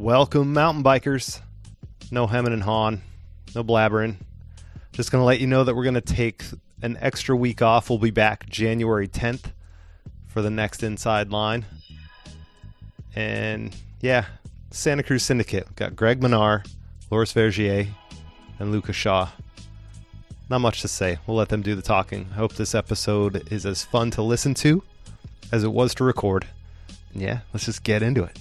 Welcome, mountain bikers. No hemming and hawing, no blabbering. Just going to let you know that we're going to take an extra week off. We'll be back January 10th for the next Inside Line. And yeah, Santa Cruz Syndicate. We've got Greg Menard, Loris Vergier, and Luca Shaw. Not much to say. We'll let them do the talking. I hope this episode is as fun to listen to as it was to record. And yeah, let's just get into it.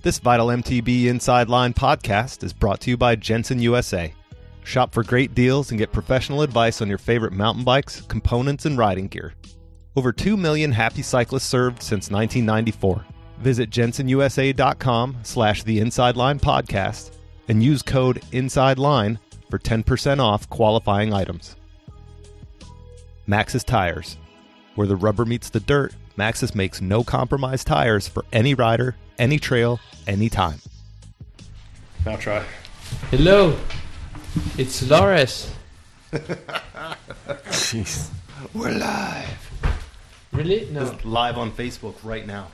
This Vital MTB Inside Line podcast is brought to you by Jensen USA. Shop for great deals and get professional advice on your favorite mountain bikes, components, and riding gear. Over 2 million happy cyclists served since 1994. Visit jensenusa.com/the Inside Line podcast and use code INSIDELINE for 10% off qualifying items. Maxxis Tires. Where the rubber meets the dirt, Maxxis makes no compromise tires for any rider, any trail, anytime. Now try. Hello, it's Loris. Jeez. We're live. Really? No. It's live on Facebook right now.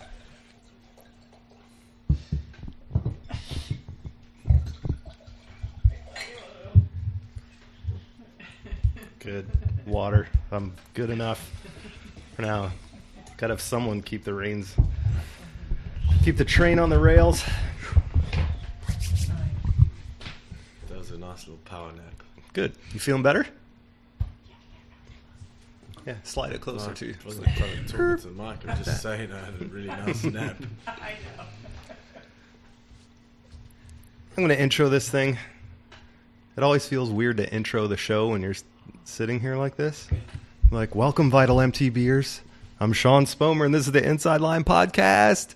Good. Water. I'm good enough for now. Gotta have someone keep the reins. Keep the train on the rails. That was a nice little power nap. Good. You feeling better? Yeah, slide it closer to you. I wasn't trying to talk to the mic. I'm just saying I had a really nice nap. I know. I'm going to intro this thing. It always feels weird to intro the show when you're sitting here like this. Like, welcome, Vital MTBers. I'm Sean Spomer, and this is the Inside Line podcast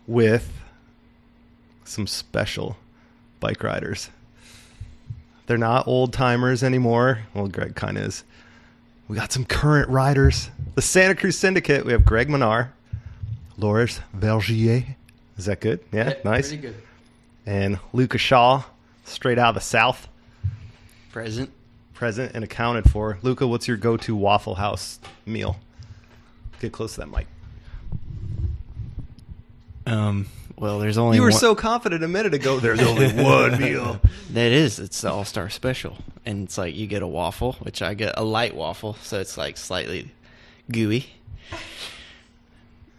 with some special bike riders. They're not old timers anymore. Well, Greg kind of is. We got some current riders. The Santa Cruz Syndicate. We have Greg Menard, Loris Vergier. Is that good? Yeah, nice. Pretty good. And Luca Shaw, straight out of the South. Present And accounted for. Luca, what's your go-to Waffle House meal? Get close to that mic. Well, there's only You were one. so confident a minute ago. There's only one meal. That is, it's the All-Star Special. And it's like you get a waffle, which I get a light waffle, so it's like slightly gooey.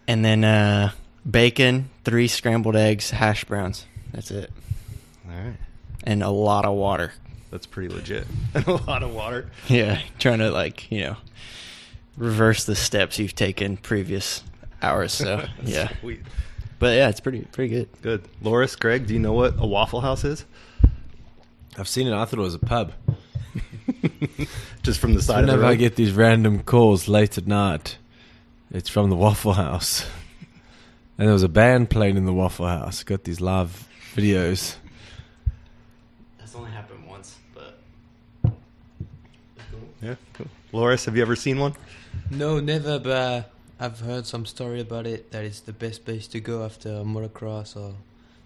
And then bacon, 3 scrambled eggs, hash browns. That's it. All right. And a lot of water. That's pretty legit. And a lot of water. Yeah, trying to reverse the steps you've taken previous hours. So yeah, Sweet. but yeah, it's pretty good. Good. Loris, Greg, do you know what a Waffle House is? I've seen it. I thought it was a pub. Just from the side of the Whenever I road? get these random calls late at night, it's from the Waffle House. And there was a band playing in the Waffle House. Got these live videos. That's only happened once, but Yeah, cool. Loris, have you ever seen one? No, never, but I've heard some story about it, that it's the best place to go after motocross or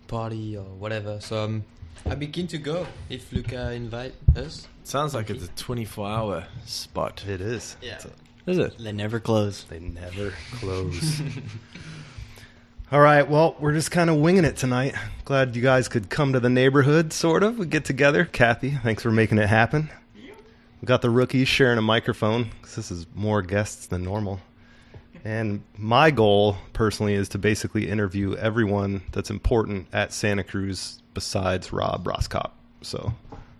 party or whatever. So I'd be keen to go if Luca invite us. Sounds like it's a 24-hour spot. It is. yeah, Is it? they never close. They never close. All right, well, we're just kind of winging it tonight. Glad you guys could come to the neighborhood, sort of. We get together. Kathy, thanks for making it happen. We got the rookies sharing a microphone, because this is more guests than normal. And my goal, personally, is to basically interview everyone that's important at Santa Cruz besides Rob Roskop. So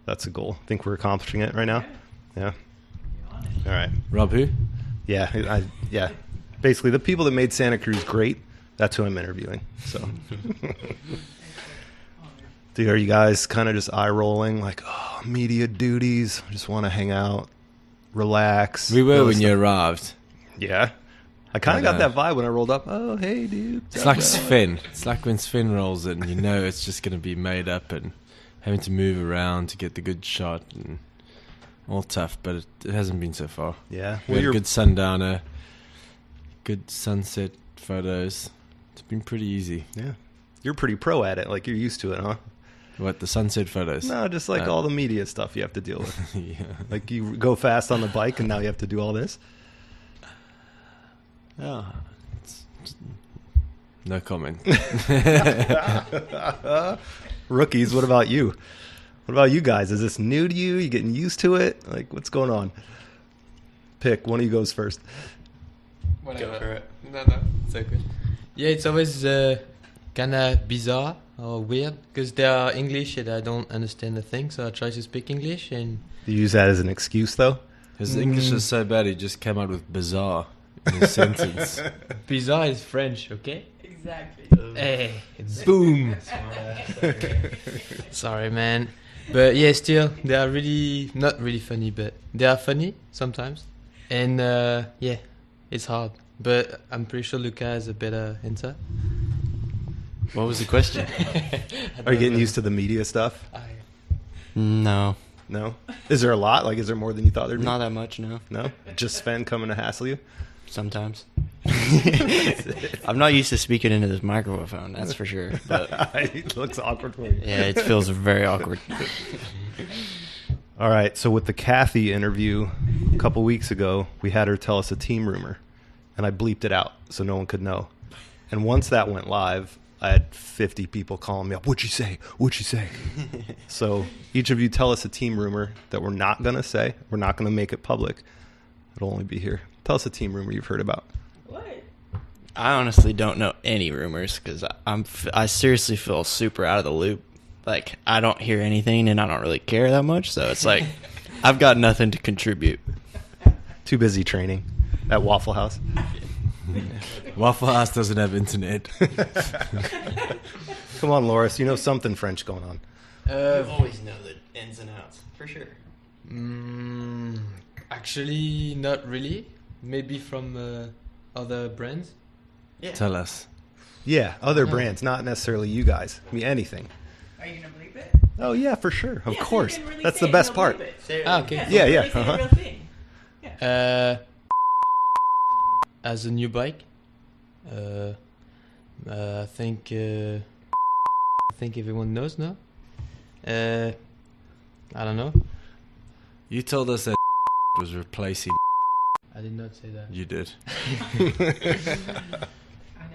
that's a goal. Think we're accomplishing it right now? Yeah. All right. Rob who? Yeah, yeah. Basically, the people that made Santa Cruz great, that's who I'm interviewing. So, dude, are you guys kind of just eye rolling, like, oh, media duties? Just want to hang out, relax. We were go when to you stuff. arrived. Yeah, I kind of got that vibe when I rolled up. Oh, hey, dude. It's like Sven. It's like when Sven rolls in, you know it's just going to be made up and having to move around to get the good shot and all tough, but it hasn't been so far. Yeah, We had a good sundowner, good sunset photos. It's been pretty easy. Yeah, you're pretty pro at it. Like, you're used to it, huh? What, the sunset photos? No, just like all the media stuff you have to deal with. Yeah. Like, you go fast on the bike, and now you have to do all this. Oh, it's just No comment. Rookies, what about you? What about you guys? Is this new to you? You getting used to it? Like, what's going on? Pick. One of you goes first. Whatever. Go for it. No, it's okay. Yeah, it's always kind of bizarre or weird because they are English and I don't understand a thing, so I try to speak English and. Do you use that as an excuse, though? His English is so bad, he just came out with bizarre in his sentence. Bizarre is French, okay? Exactly. Hey, boom. Sorry, man. But yeah, still, they are really, not really funny, but they are funny sometimes. And yeah, it's hard. But I'm pretty sure Luca has a better answer. What was the question? Are you getting used to the media stuff? No, No? Is there a lot? Like, is there more than you thought there'd be? not that much. No, No? Just Sven coming to hassle you? sometimes. I'm not used to speaking into this microphone. That's for sure. But It looks awkward for you. yeah, it feels very awkward. All right, so with the Kathy interview a couple weeks ago, we had her tell us a team rumor, and I bleeped it out so no one could know. And once that went live, I had 50 people calling me up. What'd you say? What'd you say? So each of you tell us a team rumor that we're not going to say. We're not going to make it public. It'll only be here. Tell us a team rumor you've heard about. What? I honestly don't know any rumors because I seriously feel super out of the loop. Like, I don't hear anything and I don't really care that much. So it's like, I've got nothing to contribute. Too busy training at Waffle House. Waffle House doesn't have internet. Come on, Loris. You know something French going on. always know the ins and outs, for sure. Actually, not really. Maybe from other brands. Yeah. Tell us. Yeah, other brands, not necessarily you guys. I mean, anything. Are you gonna bleep it? Oh, yeah, for sure. Of Yeah, so course. you can really That's say the it, best no part. bleep it. Okay. Yeah, yeah, Really say the uh-huh. real thing. As a new bike, I think everyone knows now. I don't know. You told us that was replacing. I did not say that. You did.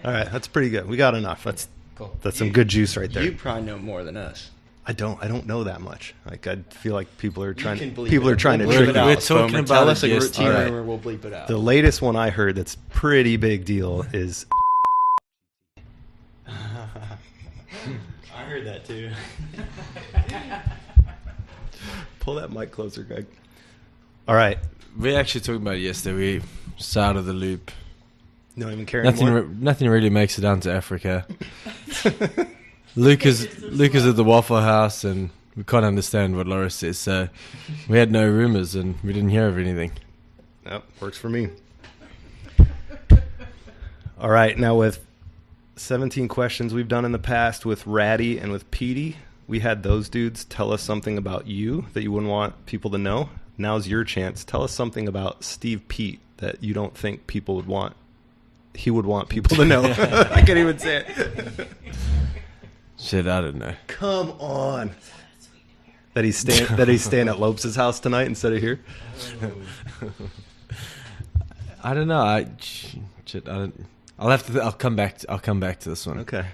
All right, that's pretty good. We got enough. That's Cool. some good juice right there. You probably know more than us. I don't know that much. Like, I feel like people are trying to to trick We're me. talking about Tell it, us a yes. routine All right. rumor, we'll bleep it out. The latest one I heard that's pretty big deal is I heard that too. pull that mic closer, Greg. All right, We actually talked about it yesterday. We just out of the loop. you don't even care Nothing, anymore. nothing really makes it down to Africa. Luke is at the Waffle House, and we can't understand what Loris says. So we had no rumors, and we didn't hear of anything. Nope, works for me. All right, now with 17 questions we've done in the past with Ratty and with Petey, we had those dudes tell us something about you that you wouldn't want people to know. Now's your chance. Tell us something about Steve Pete that you don't think people would want. He would want people to know. I can't even say it. Shit, I don't know. Come on. That he's staying at Lopes' house tonight instead of here. I don't know. Shit, I don't. I'll have to. I'll come back to this one. Okay.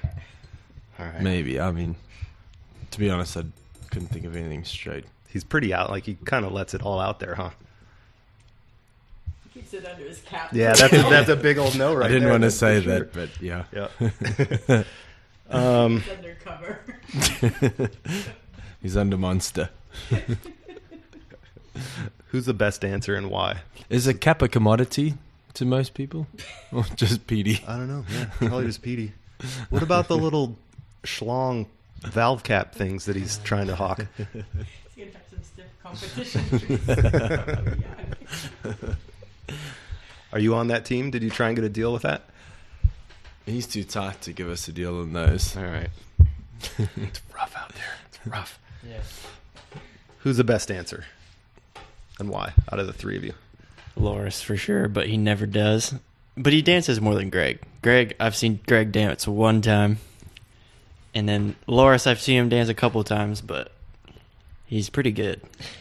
All right. Maybe. I mean, to be honest, I couldn't think of anything straight. He's pretty out. Like, he kind of lets it all out there, huh? Keeps it under his cap. Yeah, that's a big old no right I didn't there, want to that's say for sure. that, but yeah. Yeah. He's undercover. He's under monster. Who's the best dancer and why? Is a cap a commodity to most people, or just Petey? I don't know. Yeah, probably just Petey. What about the little schlong valve cap things that he's trying to hawk? He's gonna have some stiff competition. Are you on that team? Did you try and get a deal with that? He's too tight to give us a deal on those. All right. It's rough out there. It's rough. Yeah. Who's the best dancer and why out of the three of you? Loris for sure, but he never does. But he dances more than Greg. I've seen Greg dance one time. And then Loris, I've seen him dance a couple times, but he's pretty good.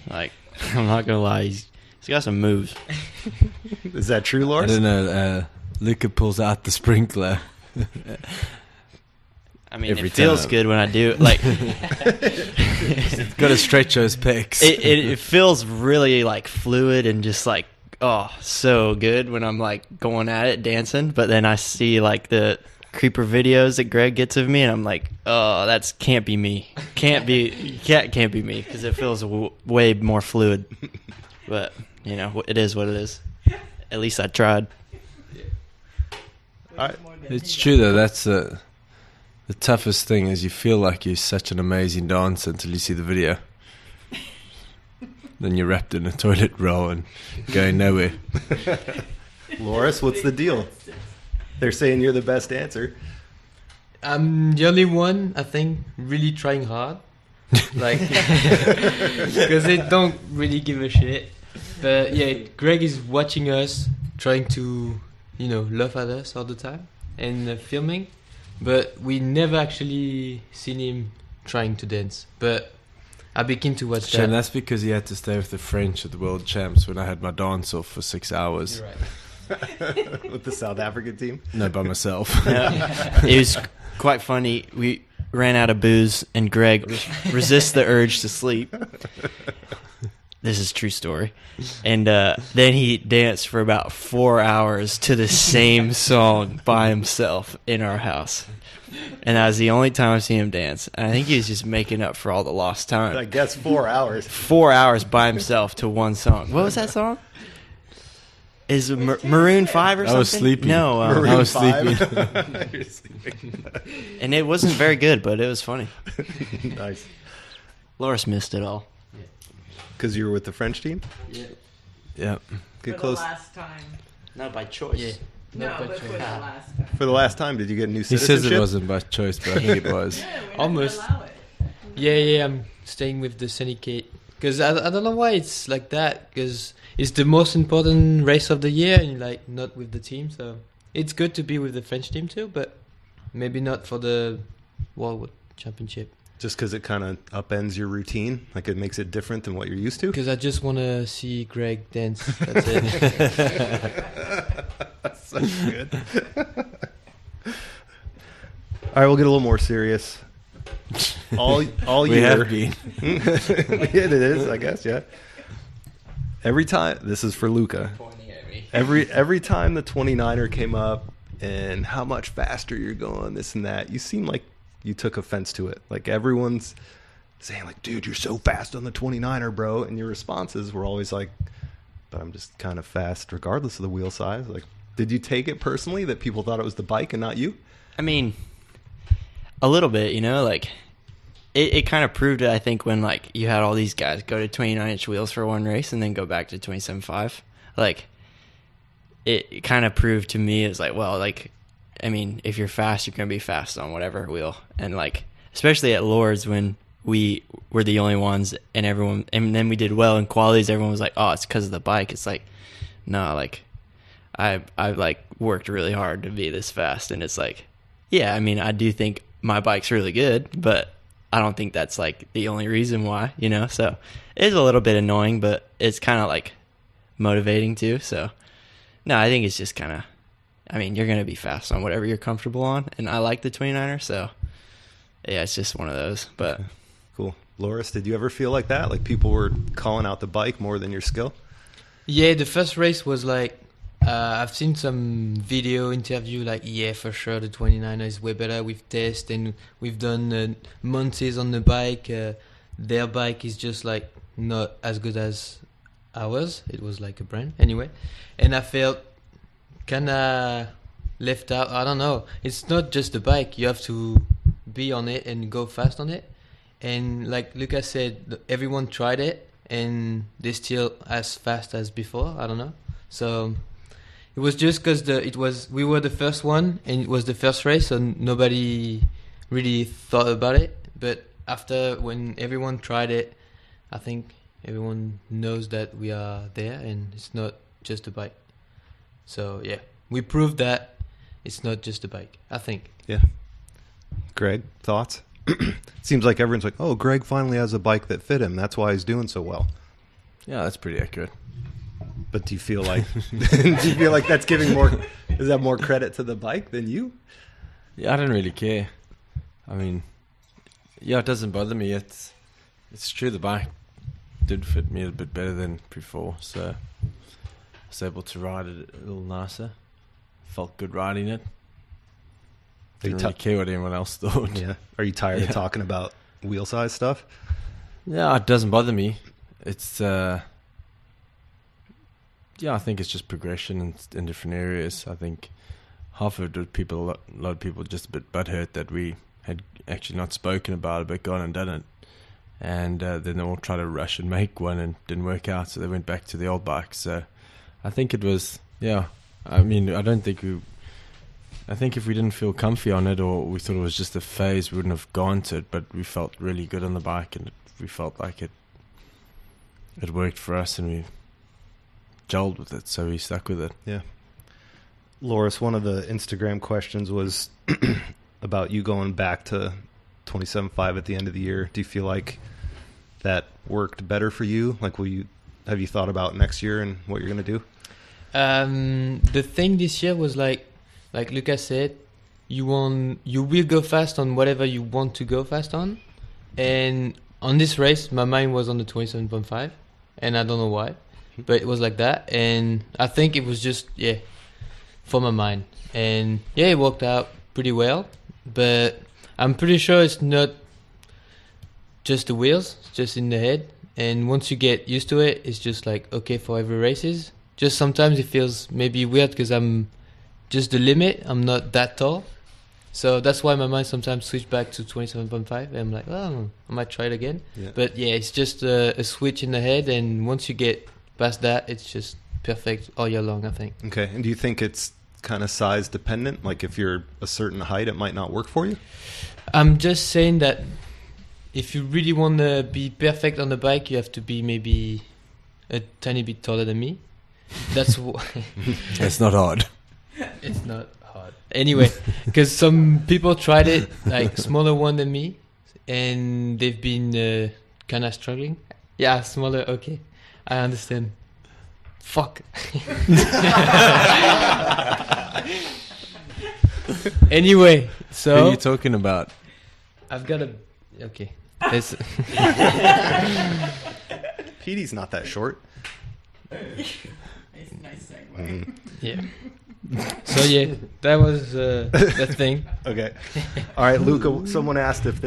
Like, I'm not going to lie, he's got some moves. Is that true, I Loris? don't know. Luca pulls out the sprinkler I mean, Every it feels time. good when I do it. Like, Got to stretch those pecs. it feels really like fluid and just like, oh, so good when I'm like going at it dancing. But then I see like the creeper videos that Greg gets of me, and I'm like, oh, that's can't be me. Can't be me because it feels way more fluid. But you know, it is what it is. At least I tried. It's true though. That's the toughest thing is you feel like you're such an amazing dancer until you see the video. Then you're wrapped in a toilet roll and going nowhere. Loris, what's the deal? They're saying you're the best dancer. I'm the only one, I think, really trying hard. Like, because they don't really give a shit. But yeah, Greg is watching us, trying to, laugh at us all the time and filming. But we never actually seen him trying to dance. But I begin to watch Shane, that. that's because he had to stay with the French at the World Champs when I had my dance off for 6 hours. You're right. With the South African team. No, by myself. It was quite funny. We ran out of booze, and Greg resists the urge to sleep. This is a true story. And then he danced for about 4 hours to the same song by himself in our house. And that was the only time I've seen him dance. And I think he was just making up for all the lost I time. guess 4 hours. 4 hours by himself to one song. What was that song? Is it Maroon 5 or something? I was sleeping. No. Maroon I was 5? sleeping. You're sleeping. And it wasn't very good, but it was funny. Nice. Loris missed it all. Because you were with the French team? Yeah. Get For close. the last time. Not by choice. Yeah. No, Not by but for choice. the last time. For the last time, did you get new He citizenship? says it wasn't by choice, but I think it was. Yeah, we're Almost. not gonna allow it. Yeah, I'm staying with the Syndicate. Because I don't know why it's like that. Because it's the most important race of the year, and like not with the team. So it's good to be with the French team too, but maybe not for the World Championship. Just because it kind of upends your routine? Like it makes it different than what you're used to? Because I just want to see Greg dance. That's it. That's so good. All right, we'll get a little more serious. All We year. have been. It is, I guess, yeah. Every time, this is for Luca. Every time the 29er came up and how much faster you're going, this and that, you seem like you took offense to it. Like everyone's saying like, dude, you're so fast on the 29er, bro. And your responses were always like, but I'm just kind of fast regardless of the wheel size. Like, did you take it personally that people thought it was the bike and not you? I mean, a little bit, like it kind of proved it, I think, when like you had all these guys go to 29-inch wheels for one race and then go back to 27.5. Like it kind of proved to me, it's like, well, like, I mean, if you're fast, you're going to be fast on whatever wheel. And like, especially at Lords when we were the only ones and then we did well in qualities, everyone was like, oh, it's because of the bike. It's like, no, like I like worked really hard to be this fast. And it's like, yeah, I mean, I do think my bike's really good, but I don't think that's like the only reason why, so it's a little bit annoying, but it's kind of like motivating too. So no, I think it's just kind of, I mean, you're going to be fast on whatever you're comfortable on. And I like the 29er. So yeah, it's just one of those, but Cool. Loris, did you ever feel like that? Like people were calling out the bike more than your skill? Yeah, the first race was like, I've seen some video interview like, yeah, for sure the 29er is way better. We've tested and we've done months on the bike. Their bike is just like not as good as ours. It was like a brand anyway. And I felt kind of left out. I don't know. It's not just the bike. You have to be on it and go fast on it. And like Lucas said, everyone tried it and they're still as fast as before. I don't know. So it was just because we were the first one and it was the first race, so nobody really thought about it. But after when everyone tried it, I think everyone knows that we are there and it's not just a bike. So yeah, we proved that it's not just a bike, I think. Yeah. Greg, thoughts? Seems like everyone's like, oh, Greg finally has a bike that fit him. That's why he's doing so well. Yeah, that's pretty accurate. But do you feel like that's giving more? Is that more credit to the bike than you? Yeah, I don't really care. I mean, yeah, it doesn't bother me. It's true the bike did fit me a bit better than before, so I was able to ride it a little nicer. Felt good riding it. Didn't really care what anyone else thought. Yeah. Are you tired of talking about wheel size stuff? Yeah, it doesn't bother me. It's I think it's just progression in different areas. I think half of it was a lot of people just a bit butthurt that we had actually not spoken about it, but gone and done it. And then they all tried to rush and make one and didn't work out, so they went back to the old bike. So I think it was, I mean, I think if we didn't feel comfy on it, or we thought it was just a phase, we wouldn't have gone to it, but we felt really good on the bike, and we felt like it worked for us, and we gelled with it, so we stuck with it. Yeah. Loris, one of the Instagram questions was about you going back to 27.5 at the end of the year. Do you feel like that worked better for you? Like, have you thought about next year and what you're going to do? The thing this year was like Lucas said, you will go fast on whatever you want to go fast on. And on this race, my mind was on the 27.5, and I don't know why, but it was like that. And I think it was just, for my mind. And it worked out pretty well, but I'm pretty sure it's not just the wheels, it's just in the head. And once you get used to it, it's just like, okay, for every races. Just sometimes it feels maybe weird because I'm just the limit. I'm not that tall. So that's why my mind sometimes switch back to 27.5. And I'm like, oh, I might try it again. Yeah. But it's just a switch in the head. And once you get past that, it's just perfect all year long, I think. Okay. And do you think it's kind of size dependent? Like if you're a certain height, it might not work for you? I'm just saying that if you really want to be perfect on the bike, you have to be maybe a tiny bit taller than me. That's It's not hard. It's not hard. Anyway, because some people tried it, like smaller one than me, and they've been kind of struggling. Yeah, smaller. Okay, I understand. Fuck. Anyway, so who are you talking about? I've got a. Okay. Petey's not that short. Nice segue. Yeah. So that was the thing. Okay. All right, Luca. Someone asked if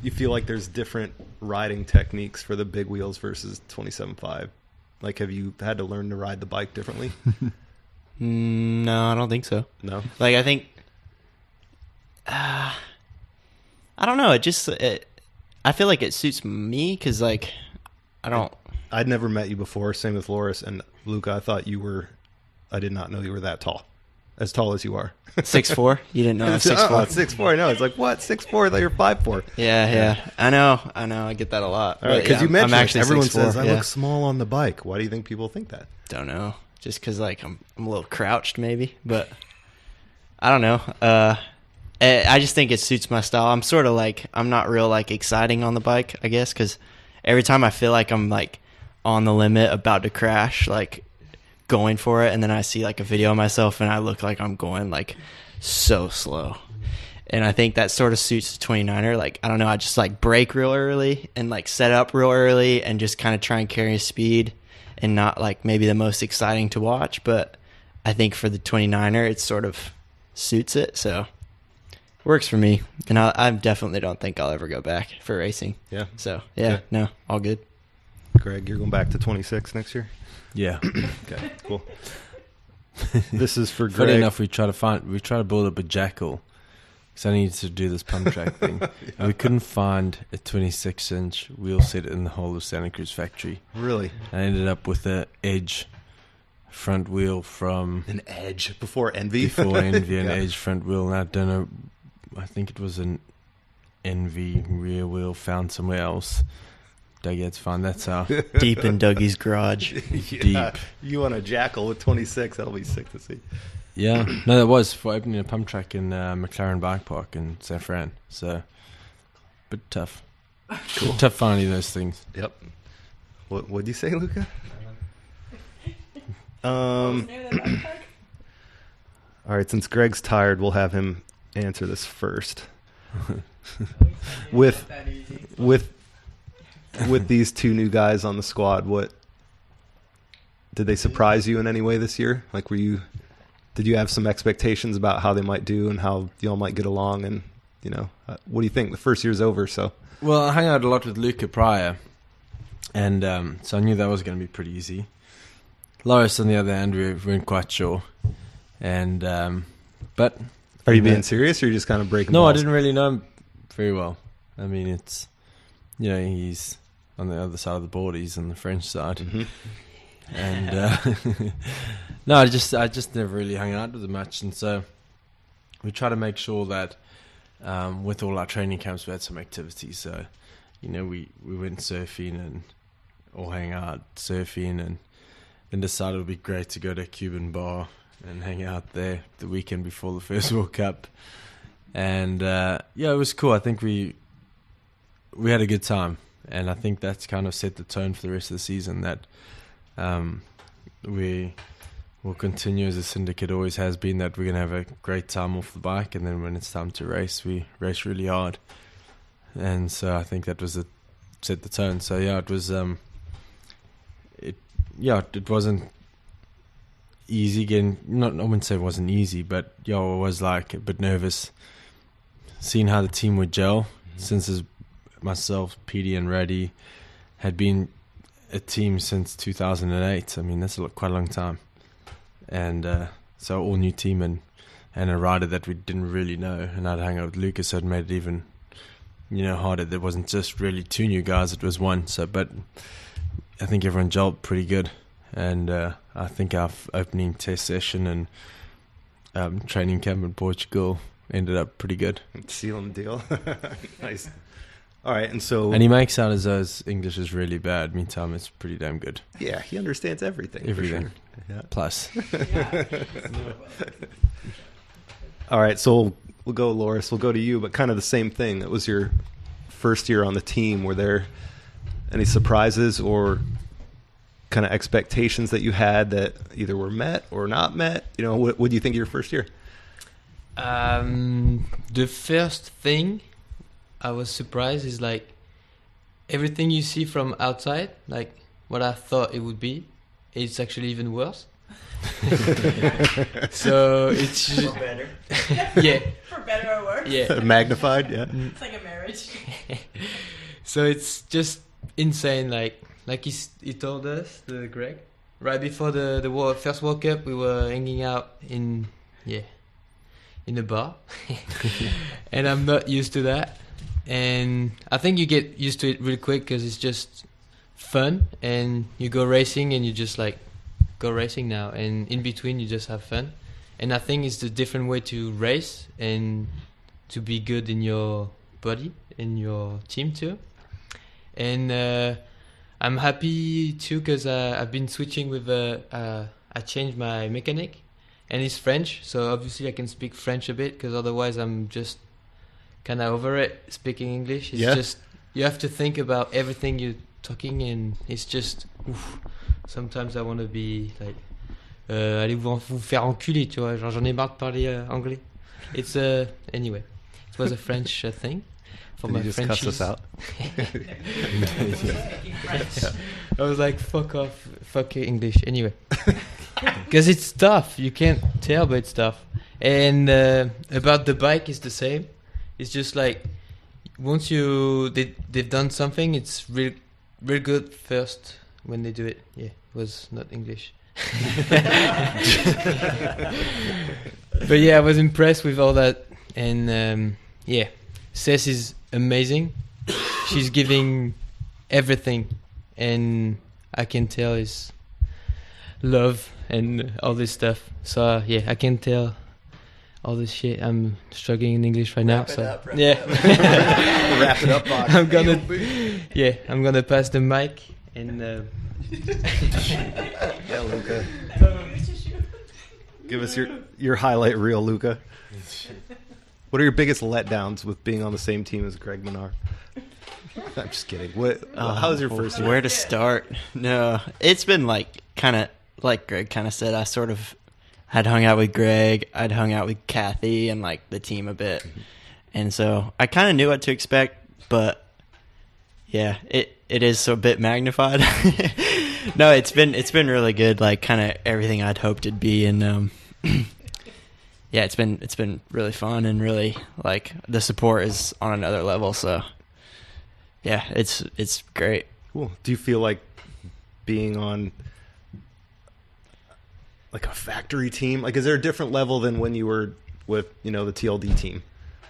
you feel like there's different riding techniques for the big wheels versus 27.5. Like, have you had to learn to ride the bike differently? No, I don't think so. No. Like, I think, I don't know. I feel like it suits me because, like, I'd never met you before. Same with Loris and Luca. I did not know you were that tall. As tall as you are. 6'4"? You didn't know I was 6'4"? 6'4". I know. It's like, what? 6'4"? I thought you're 5'4". Yeah. I know. I get that a lot. All right, because you mentioned actually everyone 6'4", says I look small on the bike. Why do you think people think that? Don't know. Just because, like, I'm a little crouched, maybe. But I don't know. I just think it suits my style. I'm sort of like, I'm not real, like, exciting on the bike, I guess, because every time I feel like I'm, like, on the limit, about to crash, like, going for it, and then I see, like, a video of myself, and I look like I'm going, like, so slow. And I think that sort of suits the 29er. Like, I don't know, I just, like, brake real early and, like, set up real early and just kind of try and carry speed and not, like, maybe the most exciting to watch. But I think for the 29er, it sort of suits it, so works for me. And I definitely don't think I'll ever go back for racing. Yeah. So, yeah, no, all good. Greg, you're going back to 26 next year? Yeah. Okay, cool. This is for Greg. Funny enough, we try to build up a jackal because I needed to do this pump track thing. Yeah. And we couldn't find a 26-inch wheel set in the whole of Santa Cruz factory. Really? I ended up with an Edge front wheel from... An Edge? Before Envy? Before Envy, an Yeah. Edge front wheel. And I don't know, I think it was an Envy rear wheel found somewhere else. Doug had to find that's how Deep in Dougie's garage. Yeah. deep. You want a jackal with 26? That'll be sick to see. Yeah, no, that was for opening a pump track in McLaren Bike Park in San Fran. So, bit tough. Cool. Tough finding those things. Yep. What'd you say, Luca? All right, since Greg's tired, we'll have him answer this first. with these two new guys on the squad, what did they surprise you in any way this year? Like, did you have some expectations about how they might do and how y'all might get along? And what do you think? The first year's over, so. Well, I hung out a lot with Luca prior, and so I knew that was going to be pretty easy. Loris, on the other hand, we weren't quite sure. And but are you being serious, or are you just kind of breaking? No, balls? I didn't really know him very well. I mean, it's he's on the other side of the border. He's on the French side, Mm-hmm. and no, I just never really hung out with him much, and so we try to make sure that with all our training camps we had some activities. So we went surfing and all hang out surfing, and then decided it would be great to go to a Cuban bar and hang out there the weekend before the first World Cup. And it was cool. I think we had a good time, and I think that's kind of set the tone for the rest of the season, that we will continue as a syndicate always has been, that we're going to have a great time off the bike, and then when it's time to race, we race really hard. And so I think that was set the tone. So it was it wasn't easy getting, I wouldn't say it wasn't easy, but I was like a bit nervous seeing how the team would gel, since myself, Petey and Reddy had been a team since 2008. I mean, that's quite a long time. And so all new team and a rider that we didn't really know, and I'd hang out with Lucas, so it made it even harder. There wasn't just really two new guys, it was one. So, but I think everyone gelled pretty good, and I think our opening test session and training camp in Portugal ended up pretty good. Sealing the deal. Nice. All right, and he makes out as though his English is really bad. Meantime, it's pretty damn good. Yeah, he understands everything. Everything. For sure. Yeah. Plus. All right, so we'll go, Loris. We'll go to you, but kind of the same thing. It was your first year on the team. Were there any surprises or kind of expectations that you had that either were met or not met? What do you think of your first year? The first thing I was surprised is like everything you see from outside, like what I thought it would be, it's actually even worse. So it's For better. yeah, For better or worse. yeah. Magnified, yeah. It's like a marriage. So it's just insane. Like he told us, the Greg, right before the first World Cup, we were hanging out in a bar, and I'm not used to that. And I think you get used to it really quick because it's just fun, and you go racing and you just like go racing now, and in between you just have fun. And I think it's a different way to race and to be good in your body, in your team too. And I'm happy too because I've been switching with I changed my mechanic, and it's French, so obviously I can speak French a bit, because otherwise I'm just kind of over it speaking English. It's just, you have to think about everything you're talking, and it's just sometimes I want to be like allez vous faire enculer, tu vois, genre j'en ai marre de parler anglais. It's anyway, it was a French thing for Did my you just Frenchies. cuss us out? I was like, fuck off, fuck English. Anyway, because it's tough. You can't tell, but it's tough. And about the bike, it's the same. It's just like once they've done something, it's real good first when they do it. Yeah, it was not English. But yeah, I was impressed with all that. And Cess is amazing. She's giving everything, and I can tell is love and all this stuff. So I can tell all this shit. I'm struggling in English right now. Wrap it up, box. I'm gonna pass the mic and Yeah, Luca. Give us your highlight reel, Luca. What are your biggest letdowns with being on the same team as Greg Menard? I'm just kidding. How was your first year? Where to start? No, it's been like kind of like Greg kind of said. I'd hung out with Greg, I'd hung out with Kathy and like the team a bit. And so I kind of knew what to expect, but yeah, it is so a bit magnified. No, it's been really good, like kind of everything I'd hoped it'd be. And yeah, it's been really fun, and really like the support is on another level. So yeah, it's great. Cool. Do you feel like being on like a factory team? Like, is there a different level than when you were with, the TLD team?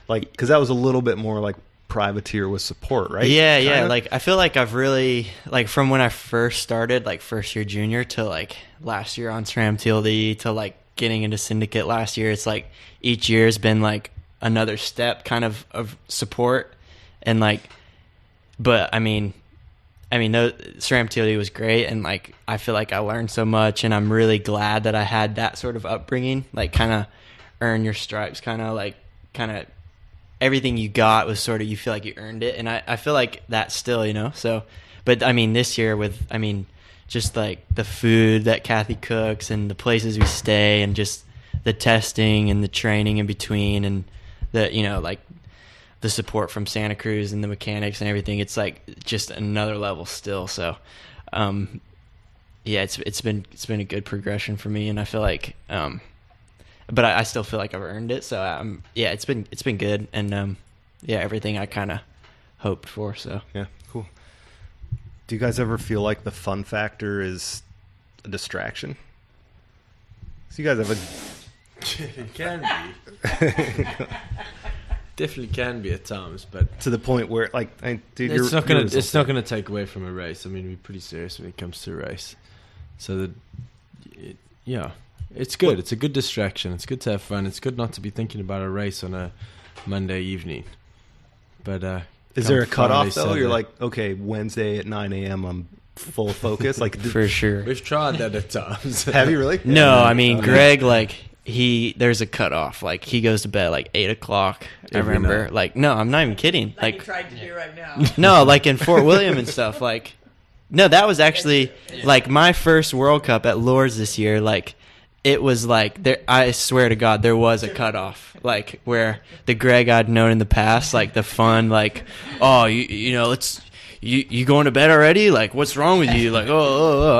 Like, because that was a little bit more like privateer with support, right? Yeah, Kinda? yeah. Like, I feel like I've really, like, from when I first started, like, first year junior to, like, last year on SRAM TLD to, like, getting into Syndicate last year, it's like each year has been, like, another step kind of support. And, like, but, I mean, no, SRAM TLD was great, and, like, I feel like I learned so much, and I'm really glad that I had that sort of upbringing, like, kind of earn your stripes, kind of everything you got was sort of, you feel like you earned it, and I feel like that still, so, but, I mean, this year with, just, like, the food that Kathy cooks, and the places we stay, and just the testing, and the training in between, and the, like, the support from Santa Cruz and the mechanics and everything, it's like just another level still. So, yeah, it's been a good progression for me, and I feel like, but I still feel like I've earned it. So, yeah, it's been good, and yeah, everything I kind of hoped for. So yeah, cool. Do you guys ever feel like the fun factor is a distraction? So you guys have a It can be. Definitely can be at times, but to the point where, like, dude, it's not gonna take away from a race. I mean, we're pretty serious when it comes to a race. So yeah, it's good. It's a good distraction. It's good to have fun. It's good not to be thinking about a race on a Monday evening. But is there a cutoff though? You're like, okay, Wednesday at 9 a.m. I'm full focus. Like, for sure, we've tried that at times. Have you really? No, I mean, Greg, like, there's a cutoff. Like, he goes to bed at like 8 o'clock. I remember, night. like, no, I'm not even kidding. Like Like, you tried to do right now. no, like in Fort William and stuff. Like, no, that was actually like my first World Cup at Lourdes this year. Like, it was like there. I swear to God, there was a cutoff. Like, where the Greg I'd known in the past, like the fun, like, oh, you know, you going to bed already? Like, what's wrong with you? Like,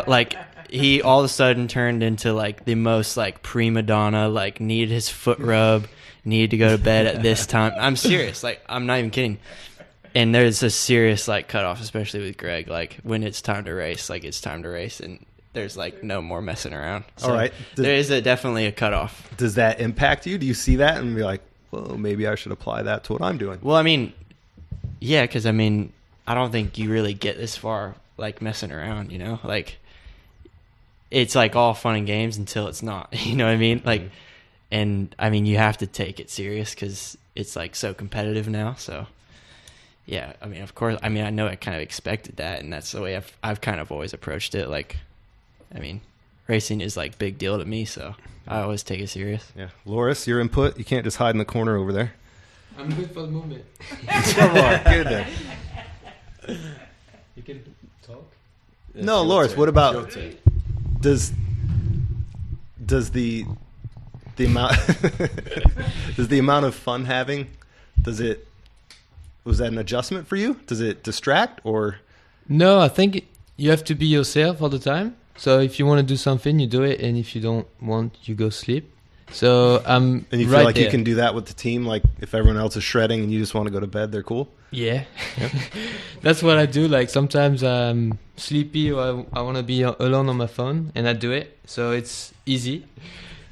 like. He all of a sudden turned into like the most like prima donna, like needed his foot rub, needed to go to bed at this time. I'm serious, like I'm not even kidding. And there's a serious like cutoff, especially with Greg. Like when it's time to race, like it's time to race, and there's like no more messing around. So all right, there is definitely a cutoff. Does that impact you? Do you see that and be like, well, maybe I should apply that to what I'm doing? Well, I mean, yeah, because I mean, I don't think you really get this far like messing around, like. It's like all fun and games until it's not, you know what I mean? Like, and I mean, you have to take it serious because it's like so competitive now. So, yeah, I mean, of course, I mean, I know I kind of expected that, and that's the way I've kind of always approached it. Like, I mean, racing is like big deal to me, so I always take it serious. Yeah, Loris, your input. You can't just hide in the corner over there. I'm good for the moment. Come on, good then. You can talk. No, Loris, what about? Does the amount does the amount of fun having was that an adjustment for you? Does it distract or? No, I think you have to be yourself all the time. So if you want to do something, you do it, and if you don't want, you go sleep. So I'm and you feel right like there. you can do that with the team. Like if everyone else is shredding and you just want to go to bed, they're cool. Yeah, that's what I do. Like sometimes I'm sleepy or I want to be alone on my phone, and I do it. So it's easy.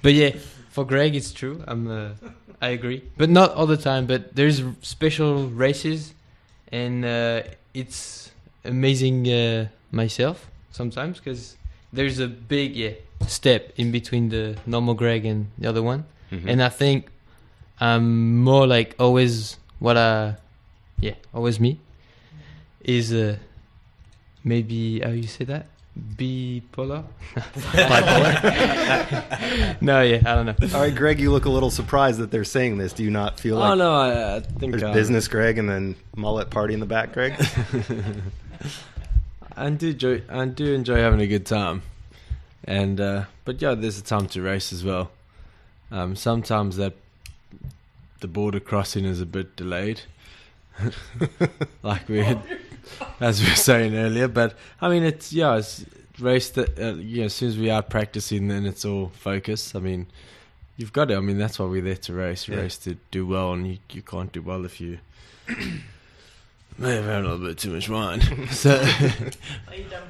But yeah, for Greg, it's true. I agree, but not all the time. But there's special races, and it's amazing myself sometimes because there's a big step in between the normal Greg and the other one, and I think I'm more like always always me is maybe how you say that, bipolar. Bipolar. No, I don't know. All right, Greg, you look a little surprised that they're saying this. Do you not feel like? Oh no, I think there's business Greg and then mullet party in the back, Greg. I do enjoy having a good time, and but yeah, there's a time to race as well. Sometimes that the border crossing is a bit delayed, like as we were saying earlier. But I mean, it's race that as soon as we are practicing, then it's all focus. I mean, you've got to. I mean, that's why we're there to race. You race to do well, and you can't do well if you may have had a little bit too much wine. So,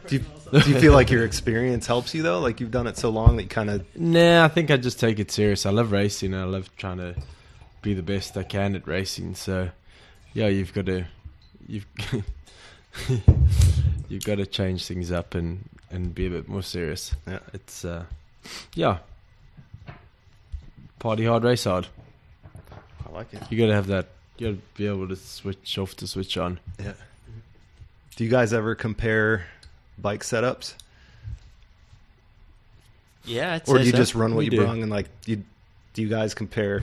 do you feel like your experience helps you though? Like you've done it so long that you kind of. Nah, I think I just take it serious. I love racing. I love trying to be the best I can at racing. So, you've got to you've got to change things up and be a bit more serious. Yeah, it's party hard, race hard. I like it. You got to have that. You got to be able to switch off to switch on. Yeah. Do you guys ever compare bike setups? Yeah, I'd or say do you so. just run what We you do. brung and like do you guys compare?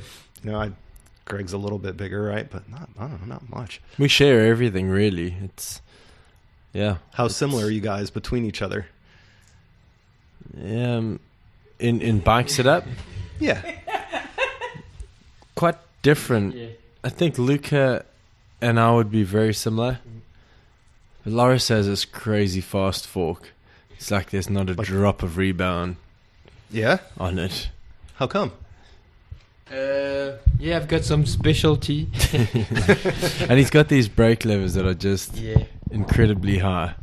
Greg's a little bit bigger, right? But not much. We share everything, really. It's How similar are you guys between each other? In bike setup, Yeah. quite different. Yeah. I think Luca and I would be very similar. But Loris has this crazy fast fork. It's like there's not a drop of rebound Yeah. on it. How come? I've got some specialty. And he's got these brake levers that are just incredibly high.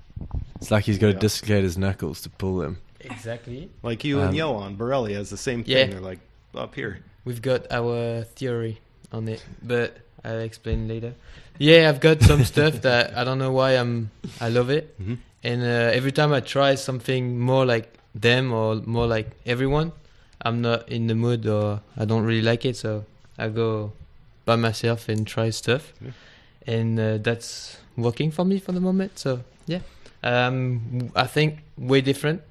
It's like he's got to dislocate his knuckles to pull them. Exactly. Like you and Johan Borelli has the same thing. Yeah. They're like up here. We've got our theory on it, but I'll explain later. Yeah, I've got some stuff that I don't know why I love it. Mm-hmm. And every time I try something more like them or more like everyone, I'm not in the mood or I don't really like it. So I go by myself and try stuff. Yeah. And that's working for me for the moment. So yeah, I think way different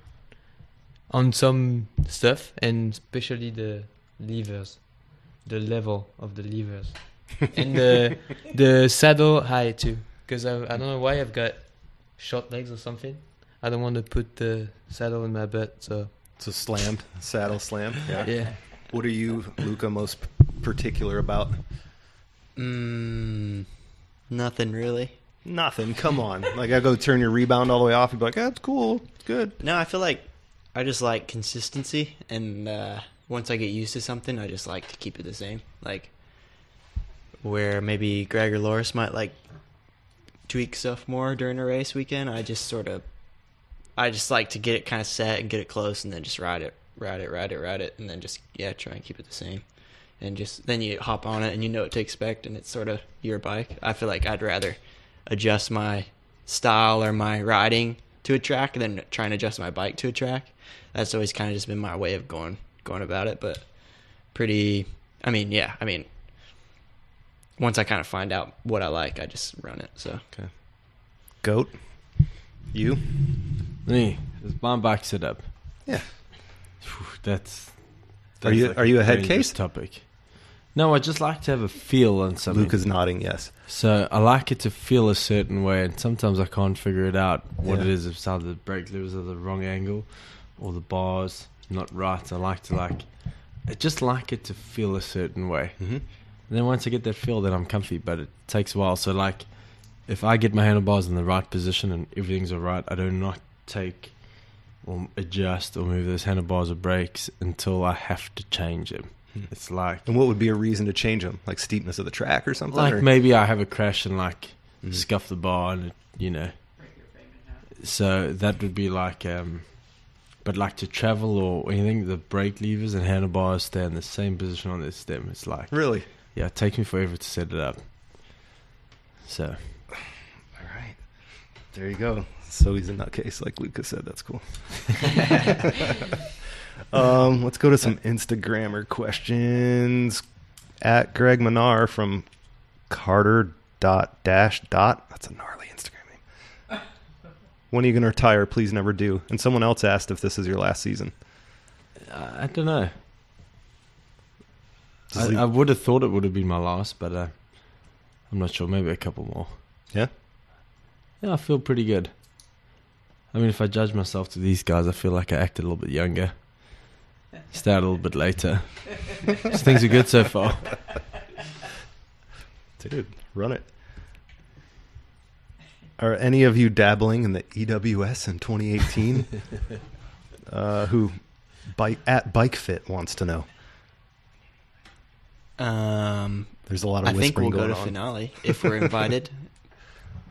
on some stuff, and especially the levers, the level of the levers. And the saddle high too, because I don't know why I've got short legs or something. I don't want to put the saddle in my butt, so It's a slammed saddle slam. Yeah. yeah. What are you, Luca, most particular about? Nothing really. Nothing. Come on. Like I go turn your rebound all the way off. You'd be like, "That's cool. It's good." No, I feel like I just like consistency, and once I get used to something, I just like to keep it the same. Like where maybe Greg or Loris might like tweak stuff more during a race weekend, I just like to get it kind of set and get it close, and then just ride it, and then just try and keep it the same. And just then you hop on it and you know what to expect, and it's sort of your bike. I feel like I'd rather adjust my style or my riding to a track than trying to adjust my bike to a track. That's always kind of just been my way of going about it. But once I kind of find out what I like, I just run it. So Okay. Goat. You? Me, it's my bike setup. Yeah. That's Are you a head dangerous case? topic? No, I just like to have a feel on something. Luca's nodding. Yes. So I like it to feel a certain way, and sometimes I can't figure it out what Yeah. it is. If it's either the brake levers are the wrong angle, or the bars not right. I just like it to feel a certain way. Mm-hmm. And then once I get that feel, then I'm comfy. But it takes a while. So like, if I get my handlebars in the right position and everything's alright, I do not take or adjust or move those handlebars or brakes until I have to change them. It's like And what would be a reason to change them? Like steepness of the track or something? like or? maybe I have a crash and like Mhm. scuff the bar and Break your frame in half. so that would be like but like to travel or anything, the brake levers and handlebars stay in the same position on the stem. It's like Really? yeah, it takes me forever to set it up. So All right. There you go. So he's a nutcase, like Luca said. That's cool. Let's go to some Instagrammer questions. At Greg Manar from Carter Dash. That's a gnarly Instagram name. When are you going to retire? Please never do. And someone else asked if this is your last season. I don't know. Does he- I would have thought it would have been my last, but I'm not sure. Maybe a couple more. Yeah? Yeah, I feel pretty good. I mean, if I judge myself to these guys, I feel like I acted a little bit younger. Start a little bit later. Just things are good so far. Dude, run it. Are any of you dabbling in the EWS in 2018? Who at Bike Fit wants to know. There's a lot of I think whispering we'll go going to on. finale if we're invited.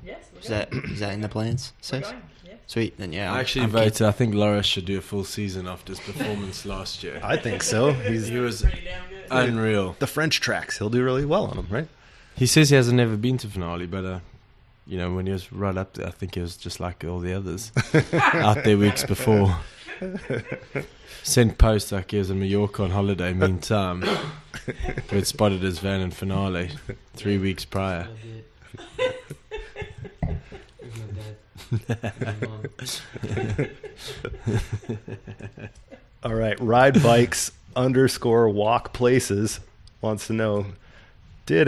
Yes, we're Is that in the plans? We're Sis? going. Yeah. Sweet. Then yeah, I actually I'm voted. I think Loris should do a full season after his performance last year. I think so. He was Pretty damn good. unreal. The French tracks. He'll do really well on them, right? He says he hasn't never been to finale, but you know, when he was right up there, I think he was just like all the others out there weeks before. Sent posts like he was in Mallorca on holiday. Meantime, we had spotted his van in finale 3 weeks prior. All right. Ride bikes _walk places wants to know. Did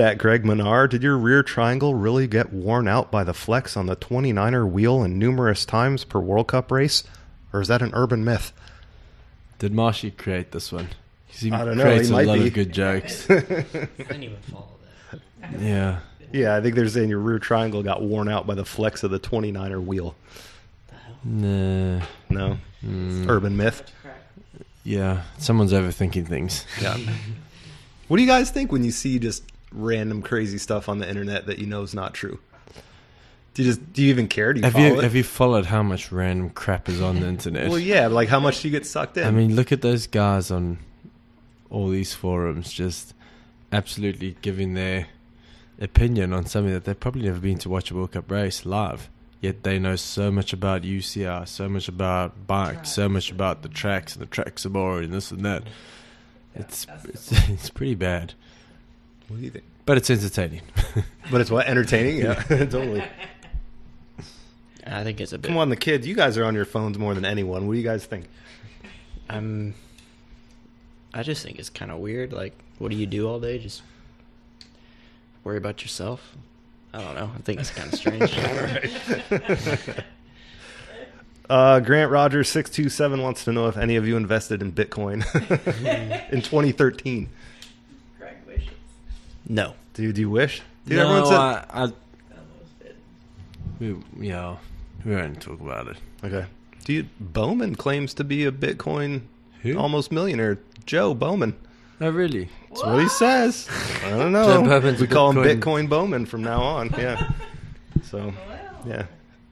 your rear triangle really get worn out by the flex on the 29er wheel and numerous times per World Cup race? Or is that an urban myth? Did Marshy create this one? 'Cause he I don't know, creates he a might lot be. of good jokes. I didn't even follow that. Yeah. Yeah, I think they're saying your rear triangle got worn out by the flex of the 29er wheel. Nah. No? Urban myth? Yeah. Someone's overthinking things. Yeah. What do you guys think when you see just random crazy stuff on the internet that you know is not true? Do you even care? Do you follow it? Have you followed how much random crap is on the internet? Well, yeah, like how much do you get sucked in? I mean, look at those guys on all these forums just absolutely giving their opinion on something that they've probably never been to watch a World Cup race live. Yet they know so much about UCR, so much about bikes, so much about the tracks and the track support and this and that. It's pretty bad, What do you think? but it's entertaining. But it's what? Entertaining? Yeah, totally. I think it's a bit. Come on, the kids. You guys are on your phones more than anyone. What do you guys think? I just think it's kind of weird. Like, what do you do all day? Just worry about yourself? I don't know. I think it's kind of strange. Grant Rogers 627 wants to know if any of you invested in Bitcoin in 2013. Greg wishes. No. Dude, do you wish? Dude, No, everyone said. That almost did. we won't talk about it. Okay. Dude, Bowman claims to be a Bitcoin Who? almost millionaire. Joe Bowman. Oh, really? That's what he says. I don't know. Joe Bowman's We call him Bitcoin- Bitcoin Bowman from now on. Yeah. So, Well, yeah.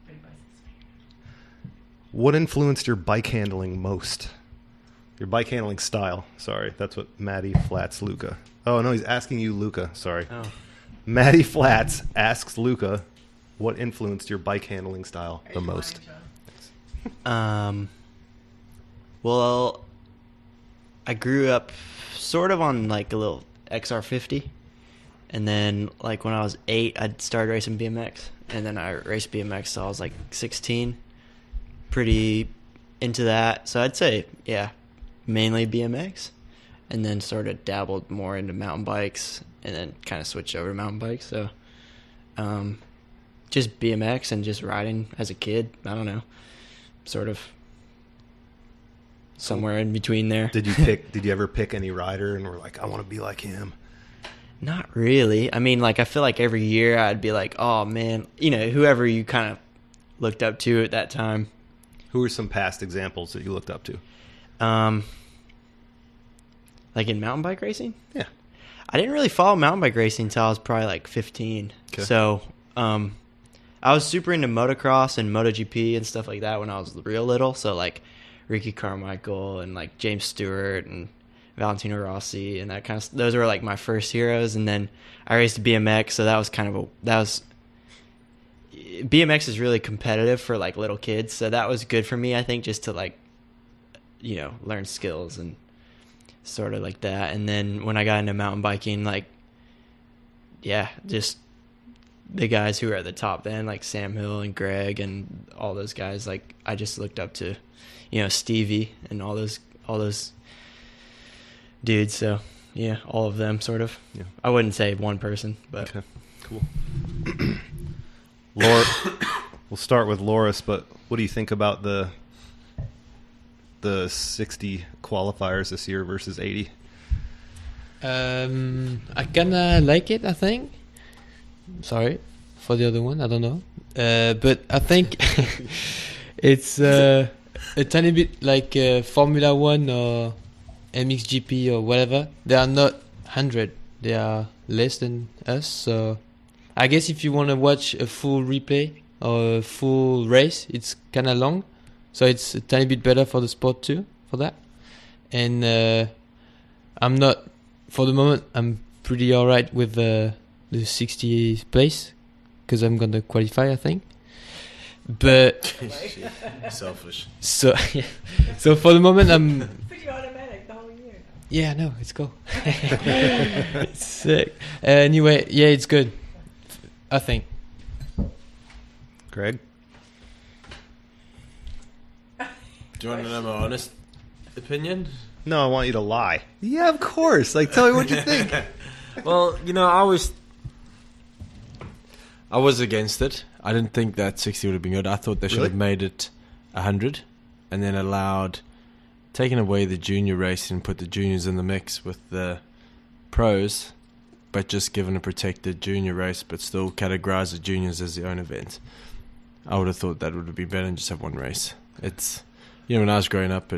pretty much. What influenced your bike handling most? Your bike handling style. Sorry, that's what Maddie Flats Luca. Oh no, he's asking you, Luca. Sorry, Oh. Maddie Flats asks Luca, what influenced your bike handling style Are the you most? lying, Sean? Well, I grew up sort of on like a little XR50, and then like when I was 8, I started racing BMX, and then I raced BMX till I was like 16. Pretty into that, so I'd say mainly BMX, and then sort of dabbled more into mountain bikes, and then kind of switched over to mountain bikes. So, just BMX and just riding as a kid. I don't know, sort of somewhere in between there. Did you ever pick any rider and were like, I want to be like him? Not really. I mean, like, I feel like every year I'd be like, oh man, whoever you kind of looked up to at that time. Who are some past examples that you looked up to? Like in mountain bike racing? Yeah. I didn't really follow mountain bike racing until I was probably like 15. Okay. So, I was super into motocross and MotoGP and stuff like that when I was real little. So like Ricky Carmichael and like James Stewart and Valentino Rossi and that kind of those were like my first heroes. And then I raced BMX, so that was BMX is really competitive for like little kids, so that was good for me, I think, just to like learn skills and sort of like that. And then when I got into mountain biking, like just the guys who were at the top then, like Sam Hill and Greg and all those guys, like I just looked up to Stevie and all those dudes. So yeah, all of them sort of. Yeah. I wouldn't say one person, but Okay, cool. Laura, we'll start with Loris, but what do you think about the the 60 qualifiers this year versus 80? I kinda like it. I think. Sorry for the other one. I don't know. But I think it's a tiny bit like Formula One or MXGP or whatever. They are not 100. They are less than us. So I guess if you want to watch a full replay or a full race, it's kind of long. So it's a tiny bit better for the sport too, for that. And I'm not, for the moment, I'm pretty alright with the 60th place because I'm going to qualify, I think. But Selfish. so yeah. So for the moment, I'm. Pretty automatic the whole year. Yeah, no, it's cool. It's sick. Anyway, yeah, it's good. I think. Greg? Do you want to know my honest opinion? No, I want you to lie. Yeah, of course. Like, tell me what you think. Well, I was against it. I didn't think that 60 would have been good. I thought they should have made it 100 and then taken away the junior racing and put the juniors in the mix with the pros, but just given a protected junior race, but still categorize the juniors as their own event. I would have thought that would have been better than just have one race. It's, when I was growing up,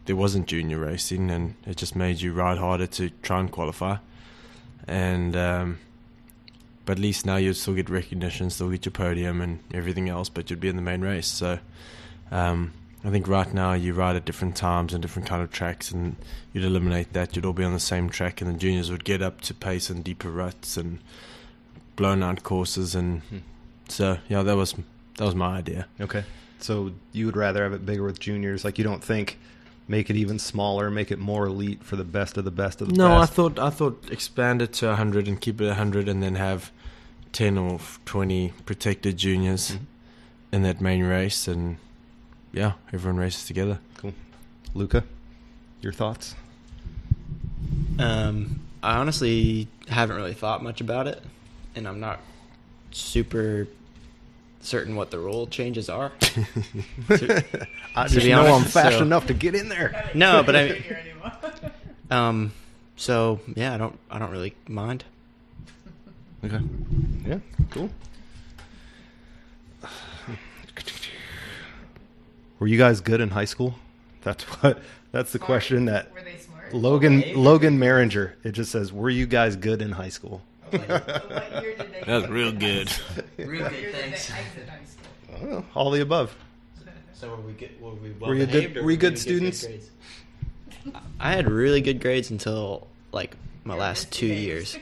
there wasn't junior racing, and it just made you ride harder to try and qualify. And but at least now you'd still get recognition, still get your podium and everything else, but you'd be in the main race. So I think right now you ride at different times and different kind of tracks, and you'd eliminate that. You'd all be on the same track, and the juniors would get up to pace and deeper ruts and blown out courses. And so, yeah, that was my idea. Okay. So you would rather have it bigger with juniors? Like, you don't think make it even smaller, make it more elite for the best of the best of the No, best? I thought expand it to 100 and keep it 100 and then have 10 or 20 protected juniors in that main race, and yeah, everyone races together. Cool. Luca, your thoughts? I honestly haven't really thought much about it, and I'm not super certain what the rule changes are. I to just be know honest, I'm fast so- enough to get in there. No, but I Here anymore. so yeah, I don't really mind. Okay. Yeah, cool. Were you guys good in high school? That's the question that Were they smart? Logan Maringer, it just says, were you guys good in high school? What year did they That was exit real high good. school? Real What good, year did they thanks. exit high school? I don't know, all the above. So were we good? Were we Were you good- were you good students? grades? I had really good grades until like my Your last risky 2 days. years,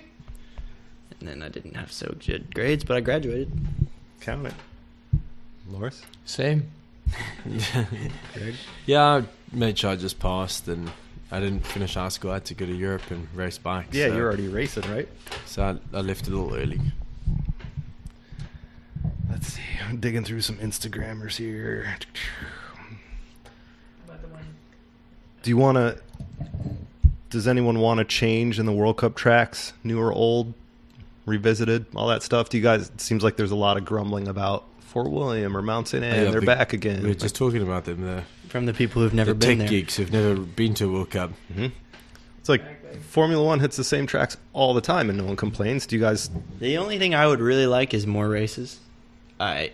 and then I didn't have so good grades, but I graduated. Count it. Loris? Same. Greg? Yeah, I made sure I just passed, and I didn't finish high school. I had to go to Europe and race bikes. Yeah, so, you're already racing, right? So I left a little early. Let's see. I'm digging through some Instagrammers here. About the one. Does anyone want to change in the World Cup tracks? New or old? Revisited? All that stuff? Do you guys, it seems like there's a lot of grumbling about Fort William or Mount St. Anne. Yeah, They're we- back again. We were just talking about them, From the people who've never the been tech there. geeks who've never been to a World Cup. It's like Formula One hits the same tracks all the time and no one complains. Do you guys... The only thing I would really like is more races. I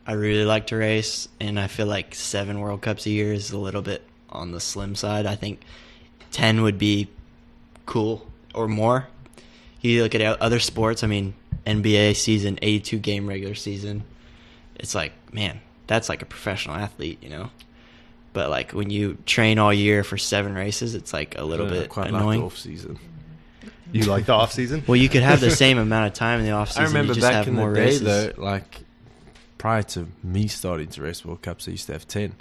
really like to race, and I feel like 7 World Cups a year is a little bit on the slim side. I think 10 would be cool or more. You look at other sports, I mean, NBA season, 82 game regular season. It's like, man, that's like a professional athlete, you know? But like when you train all year for 7 races, it's like a little bit quite annoying. like the off season. You like the off season? Well, you could have the same amount of time in the off season. I remember you just back have in more the day, races. though, like prior to me starting to race World Cups, I used to have 10.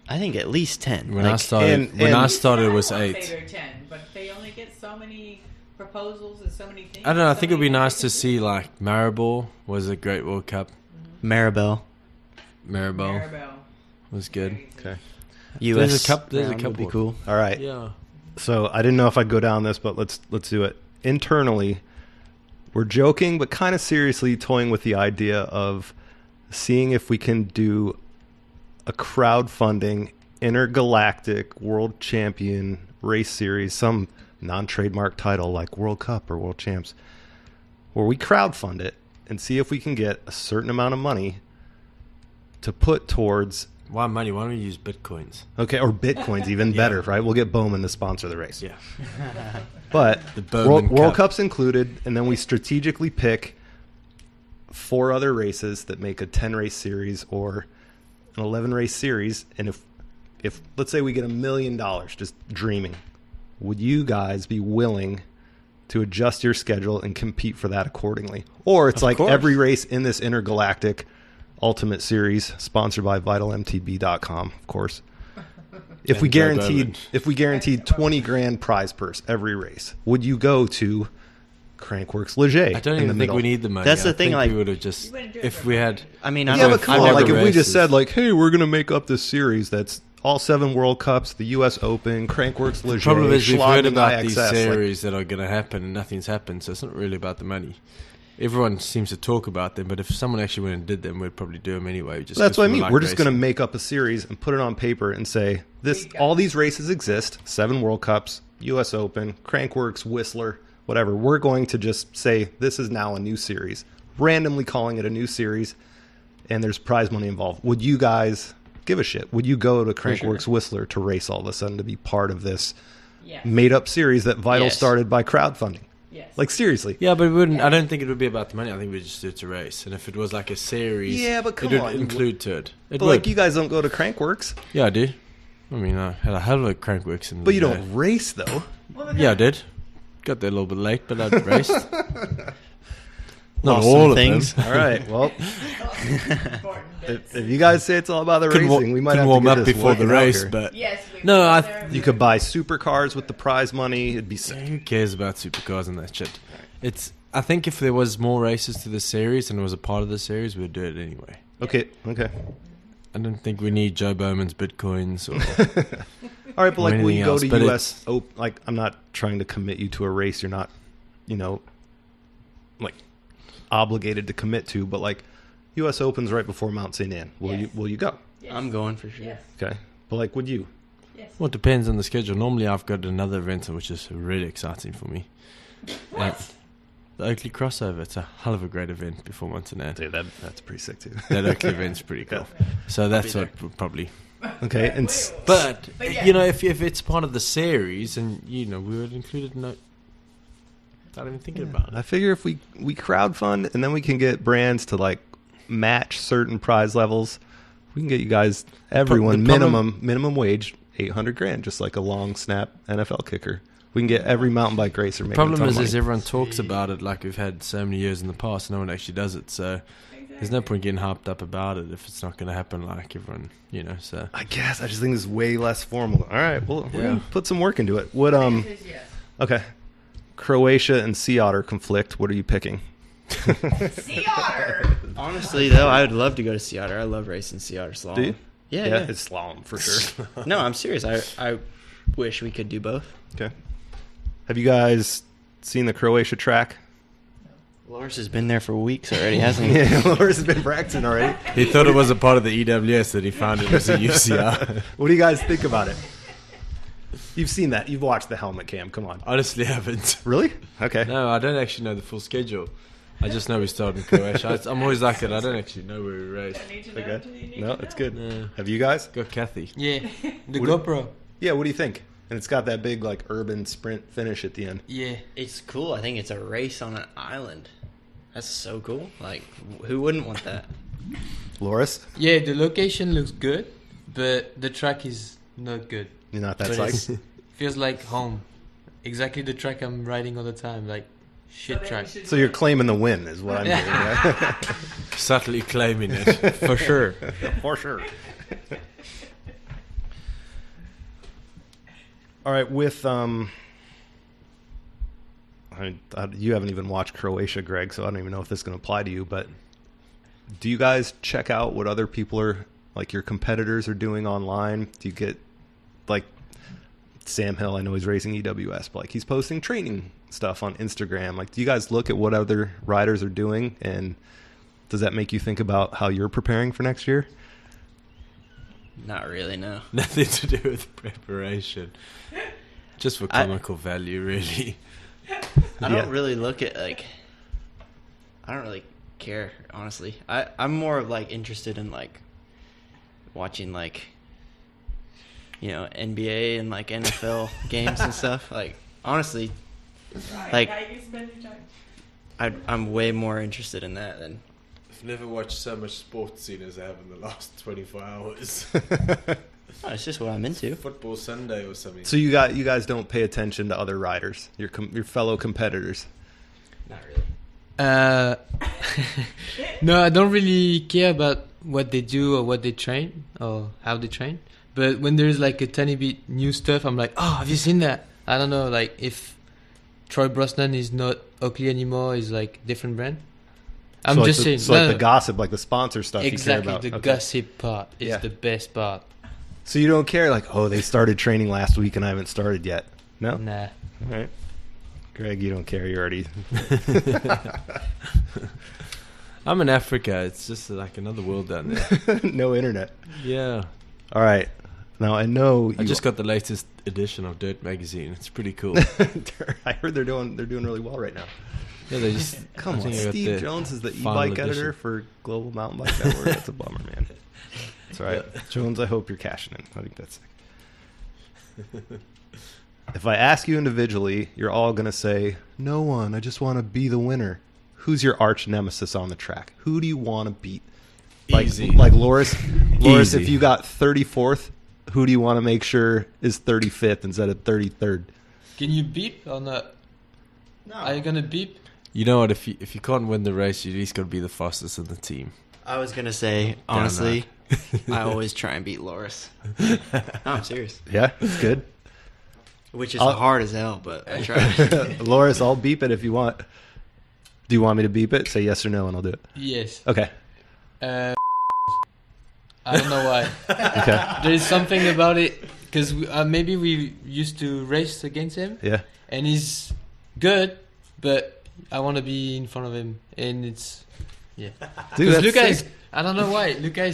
I think at least 10. When Like, I started, it was I won't 8. say they're 10, but they only get so many proposals and so many things. I don't know. I so think it would be many nice to races. see like Maribor was a great World Cup. Maribel, Maribor Maribel. was good. Very good. Okay. US There's a round would be couple. cool. All right. Yeah. So I didn't know if I'd go down this, but let's do it. Internally, we're joking, but kind of seriously toying with the idea of seeing if we can do a crowdfunding intergalactic world champion race series, some non-trademark title like World Cup or World Champs, where we crowdfund it and see if we can get a certain amount of money to put towards... Why money? Why don't we use bitcoins? Okay, or Bitcoin's even better, right? We'll get Bowman to sponsor the race. Yeah. But The Bowman World Cup. Cup's included, and then we strategically pick 4 other races that make a 10-race series or an 11-race series. And if let's say we get $1 million, just dreaming, would you guys be willing to adjust your schedule and compete for that accordingly? Or it's Of like course. every race in this intergalactic Ultimate Series, sponsored by VitalMTB.com, of course. If we And Joe guaranteed, Bowman. if we guaranteed 20 grand prize purse every race, would you go to Crankworks Leger? I don't in the even think middle? we need the money. That's the I thing, think like- we would have just, You wouldn't do it if for we money. had, I mean, Yeah, but come I've on, never like if we just races. said like, hey, we're gonna make up this series that's all 7 World Cups, the U.S. Open, Crankworks Leger. the problem is we've heard Schladming about these IXS, like- series that are going to happen and nothing's happened, so it's not really about the money. Everyone seems to talk about them, but if someone actually went and did them, we'd probably do them anyway. Just That's 'cause what I we mean. like We're just going to racing. make up a series and put it on paper and say this. We got All it. these races exist: 7 World Cups, U.S. Open, Crankworks, Whistler, whatever. We're going to just say this is now a new series, randomly calling it a new series, and there's prize money involved. Would you guys give a shit? Would you go to Crankworks Whistler to race all of a sudden to be part of this Yes. made-up series that Vital Yes. started by crowdfunding? Yes. Like seriously. Yeah, but we wouldn't. I don't think it would be about the money. I think we'd just do it to race. And if it was like a series, Yeah, but come it would on. include to it. It But would. like you guys don't go to Crankworks, Yeah, I do. I mean, I had a hell of a Crankworks in but you the don't race though. Well, look Yeah, I at- did. Got there a little bit late, but I raced. Not Lost all some of things. them. All right. Well, important bits. if you guys say it's all about the Couldn't racing, we might couldn't have to warm get up this before the working out race, here. but Yes. we No, went I there. You could buy supercars with the prize money. It'd be sick. who cares about supercars and that shit? It's. I think if there was more races to the series and it was a part of the series, we'd do it anyway. Okay. Okay. I don't think we need Joe Bowman's bitcoins or All right, but like, Or will you anything go else, to but U.S. Open? Like, I'm not trying to commit you to a race. You're not, like obligated to commit to. But like, U.S. Open's right before Mount St. Anne. Will Yes. you go? Yes. I'm going for sure. Yes. Okay. But like, would you? Yes. Well, it depends on the schedule. Normally, I've got another event which is really exciting for me. What? The Oakley crossover. It's a hell of a great event before Montana. Dude, that's pretty sick too. That Oakley event's pretty cool. So that's be what would probably. Okay. And But, But yeah. you know, if it's part of the series, and we would include it. Without even thinking about I it. figure if we crowdfund and then we can get brands to like match certain prize levels, we can get you guys everyone the problem- minimum wage $800,000, just like a long snap NFL kicker. We can get every mountain bike racer making Problem a ton of is money. everyone talks about it like we've had so many years in the past. No one actually does it. So there's no point getting hyped up about it if it's not going to happen like everyone, So I guess I just think this is way less formal. All right, well, we're Yeah. gonna put some work into it. What The answer is yes. Okay, Croatia and Sea Otter conflict. What are you picking? Sea otter. Honestly, though, I would love to go to Sea Otter. I love racing Sea Otter slalom. Do you? Yeah, yeah. It's slalom for sure. No, I'm serious. I wish we could do both. Okay. Have you guys seen the Croatia track? Lars has been there for weeks already, hasn't he? Yeah, Lars has been practicing already. he thought it was a part of the EWS that he found it was a UCR. What do you guys think about it? You've seen that. You've watched the helmet cam. Come on. Honestly, haven't. Really? Okay. No, I don't actually know the full schedule. I just know we started in Croatia. I'm always like that. I don't actually know where we race. I need to know. Okay. Do you need No, to it's know? good. Yeah. Have you guys? Got Kathy. Yeah, the What- GoPro. Yeah, what do you think? And it's got that big like urban sprint finish at the end. Yeah, It's cool. I think it's a race on an island. That's so cool. Like, who wouldn't want that? Loris, yeah. The location looks good, but the track is not good. you're not that But psyched? it's- feels like home. Exactly the track I'm riding all the time. Like shit then track. we should So do you're it. claiming the win is what I'm doing, right? Subtly claiming it, for sure. For sure. All right, with you haven't even watched Croatia, Greg, so I don't even know if this is going to apply to you. But do you guys check out what other people are like your competitors are doing online? Do you get like Sam Hill? I know he's racing EWS, but like he's posting training stuff on Instagram. Like, do you guys look at what other riders are doing, and does that make you think about how you're preparing for next year? Not really, no. Nothing to do with preparation. Just for comical value, really. I don't really look at, like... I don't really care, honestly. I'm more, like, interested in, like, watching, like, you know, NBA and, like, NFL games and stuff. Like, honestly, Right, like... how you spend your time. I'm way more interested in that than... I've never watched so much sports scene as I have in the last 24 hours. Oh, it's just what I'm into. Football Sunday or something. So you guys don't pay attention to other riders, your fellow competitors. Not really. No, I don't really care about what they do or what they train or how they train. But when there's like a tiny bit new stuff, I'm like, oh, have you seen that? I don't know, like if Troy Brosnan is not Oakley anymore, is like different brand. I'm So just like saying. So like the gossip, like the sponsor stuff exactly, you care about. the gossip part is Yeah. the best part. So you don't care, like, oh, they started training last week and I haven't started yet. No? Nah. All right. Greg, you don't care. You're already... I'm in Africa. It's just like another world down there. No internet. Yeah. All right. Now, I know... I just got the latest edition of Dirt magazine. It's pretty cool. I heard they're doing really well right now. Yeah, they just Come I on, think I got Steve the Jones is the final e-bike editor edition. for Global Mountain Bike Network. That's a bummer, man. That's all right. Jones, I hope you're cashing in. I think that's sick. If I ask you individually, you're all going to say, no one, I just want to be the winner. Who's your arch nemesis on the track? Who do you want to beat? Like, Easy. Like Loris, Easy. if you got 34th, who do you want to make sure is 35th instead of 33rd? Can you beep or not? No. Are you gonna beep? You know what? If you can't win the race, you at least got to be the fastest in the team. I was going to say, honestly, I always try and beat Loris. No, I'm serious. Yeah, that's good. Which is I'll- hard as hell, but I try. Loris, I'll beep it if you want. Do you want me to beep it? Say yes or no, and I'll do it. Yes. Okay. I don't know why. Okay. There is something about it because maybe we used to race against him, Yeah. and he's good, but I want to be in front of him, and it's Dude, 'cause that's Luca sick. is. I don't know why. Luca.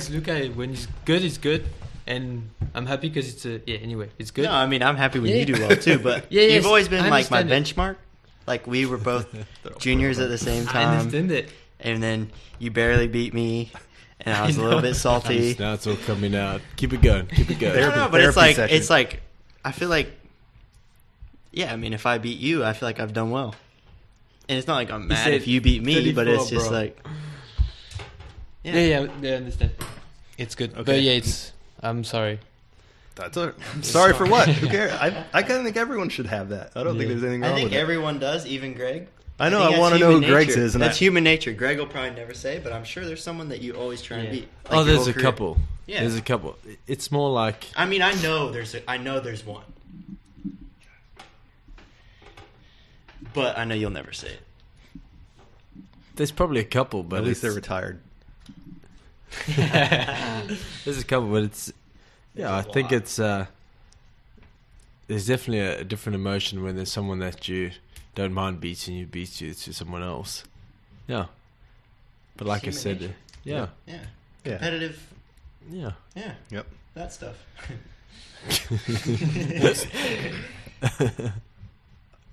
When he's good, and I'm happy because it's anyway, it's good. No, I mean, I'm happy when Yeah. you do well, too, but Yeah, you've yes, always been, I like, my understand benchmark. Like, we were both juniors at the same I time, understand it. and then you barely beat me, and I was a little bit salty. Now it's all coming out. Keep it going. Keep it going. I don't know, but Therapy session. it's like, I feel like, yeah, I mean, if I beat you, I feel like I've done well. And it's not like I'm mad said if you beat me, but it's 34, just bro. like, Yeah, I understand. It's good, Okay. but yeah, it's. I'm sorry. That's sorry for what? Who cares? I kind of think everyone should have that. I don't think there's anything wrong I think with it. everyone does, even Greg. I know. think I that's want to know who human Greg's nature. is. And That's I, human nature. Greg will probably never say, but I'm sure there's someone that you always try and Yeah. beat. Like Oh, your there's whole a career. couple. Yeah. There's a couple. It's more like I mean, I know there's one, but I know you'll never say it. there's probably a couple, but at least they're it's- retired. There's a couple, but it's I think it's there's definitely a different emotion when there's someone that you don't mind beating you to someone else. Yeah, but like I Human said, nature. yeah, Yeah. Yeah. Competitive. yeah. Yeah. Yep. That stuff.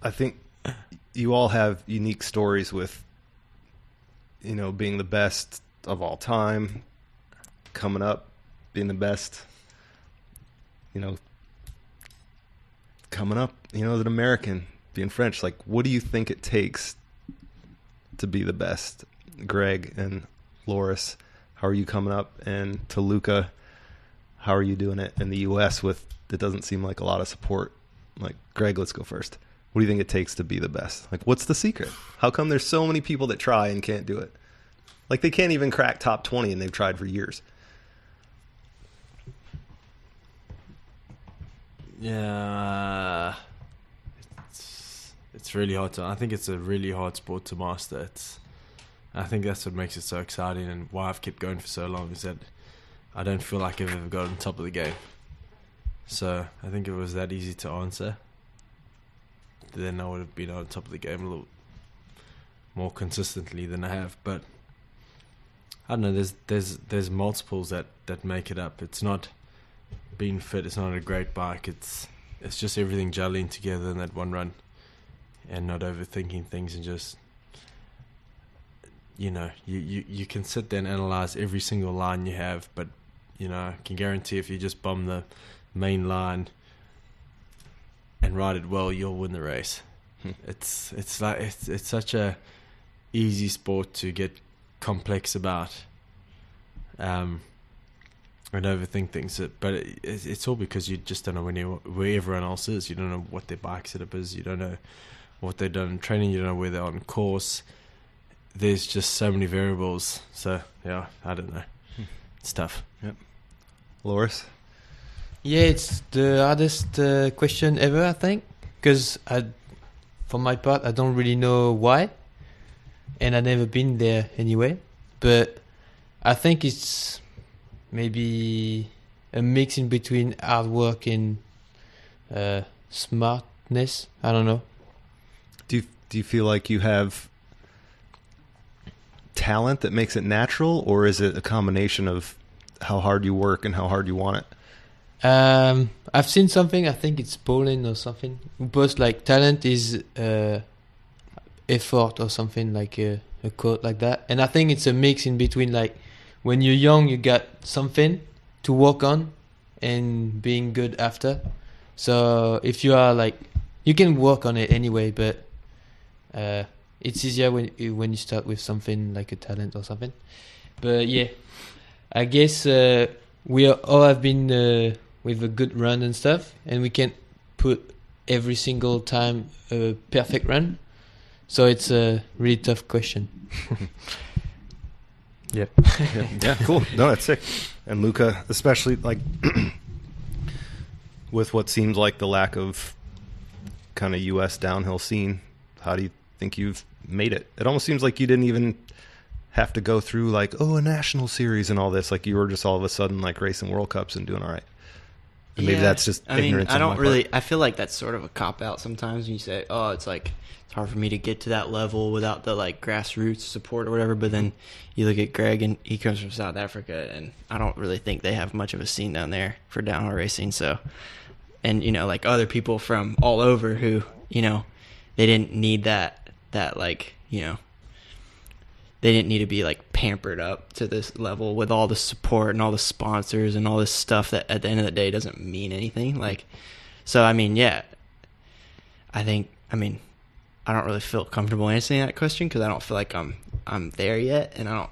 I think you all have unique stories with, being the best of all time, coming up, being the best, coming up, as an American, being French. Like, what do you think it takes to be the best? Greg and Loris, how are you coming up? And to Luca, how are you doing it in the U.S. with, it doesn't seem like a lot of support? Like, Greg, let's go first. What do you think it takes to be the best? Like, what's the secret? How come there's so many people that try and can't do it? Like, they can't even crack top 20 and they've tried for years. Yeah, it's really hard to. I think it's a really hard sport to master. I think that's what makes it so exciting and why I've kept going for so long is that I don't feel like I've ever got on top of the game. So I think if it was that easy to answer, then I would have been on top of the game a little more consistently than I have. But I don't know. There's multiples that make it up. It's not being fit is not a great bike. It's just everything gelling together in that one run, and not overthinking things, and just, you know, you can sit there and analyze every single line you have, but, you know, I can guarantee if you just bomb the main line and ride it well, you'll win the race. It's such a easy sport to get complex about, and overthink things. But it's all because you just don't know where everyone else is. You don't know what their bike setup is. You don't know what they've done in training. You don't know where they're on course. There's just so many variables. So yeah, I don't know. It's tough. Yep. Loris? Yeah, it's the hardest question ever, I think, because for my part, I don't really know why, and I've never been there anyway. But I think it's maybe a mix in between hard work and smartness. I don't know. Do you feel like you have talent that makes it natural, or is it a combination of how hard you work and how hard you want it? I've seen something, I think it's Poland or something, who posts like talent is effort or something, like a quote like that. And I think it's a mix in between, like when you're young you got something to work on and being good after. So if you are like, you can work on it anyway, but it's easier when you start with something like a talent or something. But yeah, I guess we all have been with a good run and stuff, and we can't put every single time a perfect run. So it's a really tough question. Yep. Yeah, cool. No, that's sick. And Luca, especially like with what seems like the lack of kind of U.S. downhill scene, how do you think you've made it? It almost seems like you didn't even have to go through like, a national series and all this. Like you were just all of a sudden like racing World Cups and doing all right. And maybe that's just ignorance. I don't really. I feel like that's sort of a cop out sometimes when you say, "Oh, it's hard for me to get to that level without the like grassroots support or whatever." But then you look at Greg, and he comes from South Africa, and I don't really think they have much of a scene down there for downhill racing. So, and you know, like other people from all over who, you know, they didn't need that like, you know, they didn't need to be like pampered up to this level with all the support and all the sponsors and all this stuff that at the end of the day doesn't mean anything. Like, so I mean, yeah, I don't really feel comfortable answering that question because I don't feel like I'm there yet, and I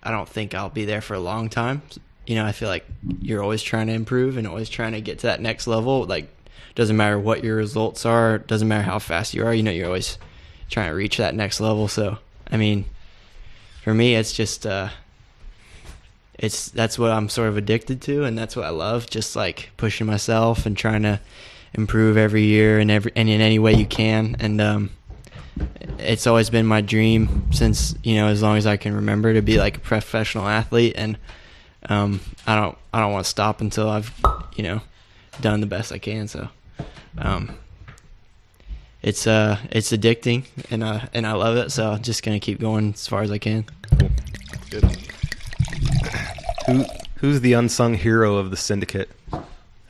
don't think I'll be there for a long time. You know, I feel like you're always trying to improve and always trying to get to that next level. Like, doesn't matter what your results are, doesn't matter how fast you are. You know, you're always trying to reach that next level. So, I mean, for me, it's just that's what I'm sort of addicted to, and that's what I love. Just like pushing myself and trying to improve every year and in any way you can. And it's always been my dream since, you know, as long as I can remember, to be like a professional athlete. And I don't want to stop until I've, you know, done the best I can. So it's addicting, and I love it. So I'm just gonna keep going as far as I can. Cool. Good. Who's the unsung hero of the Syndicate?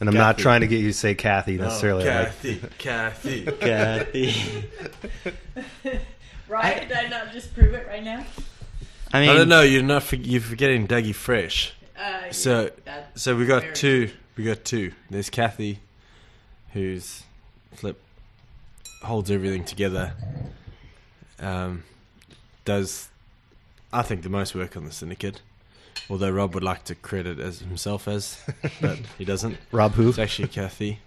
And I'm not trying to get you to say Kathy necessarily. Kathy. Right? Did I not just prove it right now? I mean, I don't know. You're forgetting Dougie Fresh. So we got two. We got two. There's Kathy, who's holds everything together. Does, I think, the most work on the Syndicate. Although Rob would like to credit as himself as, but he doesn't. Rob who? It's actually Kathy.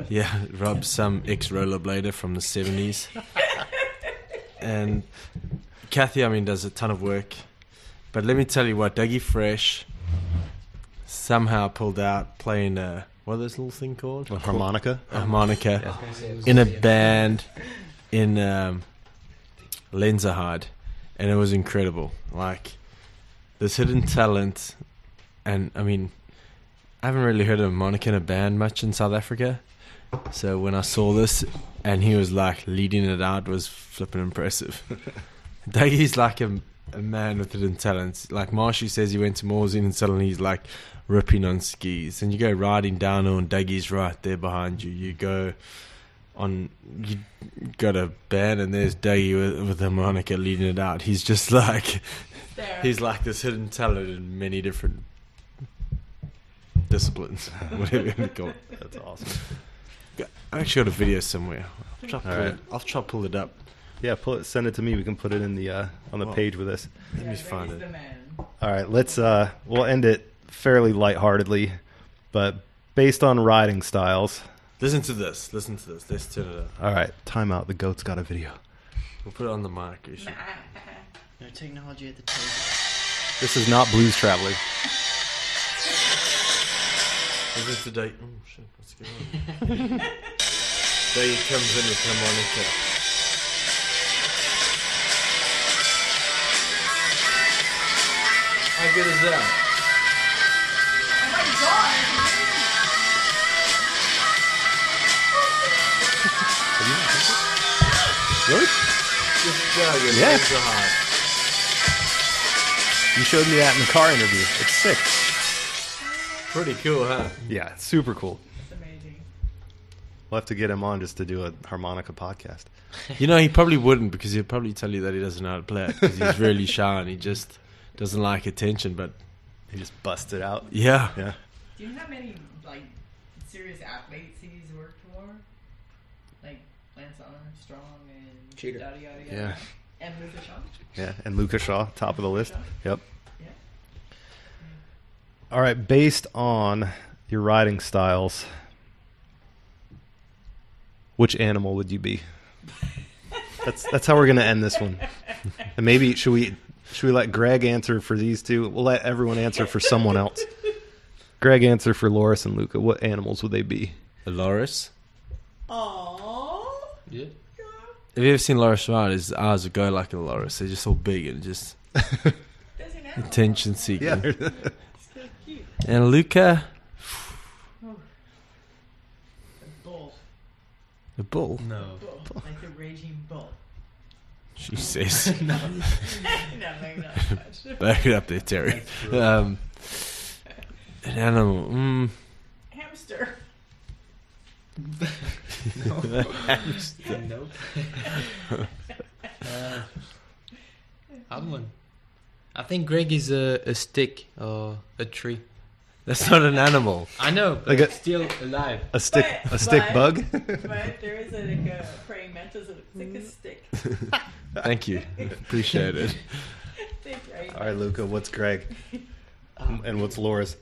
Yeah, Rob's some ex-rollerblader from the 70s. And Kathy, I mean, does a ton of work. But let me tell you what, Dougie Fresh somehow pulled out playing, what is this little thing called? A harmonica? A harmonica. In a band in Lenzerheide. And it was incredible. Like, this hidden talent. And, I mean, I haven't really heard of harmonica in a band much in South Africa. So when I saw this and he was like leading it out, was flipping impressive. Dougie's like a man with hidden talents. Like Marshy says, he went to Morzine and suddenly he's like ripping on skis. And you go riding downhill and Dougie's right there behind you. You go to band and there's Dougie with the harmonica leading it out. He's just like, he's like this hidden talent in many different disciplines, whatever you want to call it. That's awesome. I actually got a video somewhere. I'll try to pull it up. Yeah, send it to me. We can put it in the on the page with us. Let me find it. All right, let's we'll end it fairly lightheartedly, but based on riding styles. Listen to this. Let's turn it up. All right, time out. The goat's got a video. We'll put it on the mic. No technology at the table. This is not Blues Traveler. Listen to Dave. Oh shit, what's going on? Dave comes in with harmonica. How good is that? Oh my god! Really? Just your Yeah. legs are high. You showed me that in the car interview. It's sick. Pretty cool, huh? Yeah, it's super cool. It's amazing. We'll have to get him on just to do a harmonica podcast. You know, he probably wouldn't because he'll probably tell you that he doesn't know how to play it because he's really shy and he just doesn't like attention. But He just busts it out. yeah, Yeah. Do you know how many like serious athletes he's worked for? Like Lance Armstrong and Cheater. yada yada yada. Yeah. And Lucas Shaw. Yeah, and Lucas Shaw, top of the list. Yep. Yeah. All right, based on your riding styles, which animal would you be? That's how we're gonna end this one. And maybe should we let Greg answer for these two? We'll let everyone answer for someone else. Greg answer for Loris and Luca. What animals would they be? Loris. Aww. Yeah. Have you ever seen Loris ride? His eyes would go like a Loris. They're just all big and just Does he know? attention seeking. Yeah. It's so cute. And Luca, Oh. A bull. the bull. No. Bull. Like the raging bull. She says, no, maybe not so much. back it up there, Terry. An animal. Hamster. Nope. Odd one. I think Greg is a stick or a tree. That's not an animal. I know, but Like a- still alive. A stick But- bug? But there is a praying mantis that looks like a stick. Thank you. Appreciate it. Stick, right? All right, Luca, what's Greg? And what's Loris?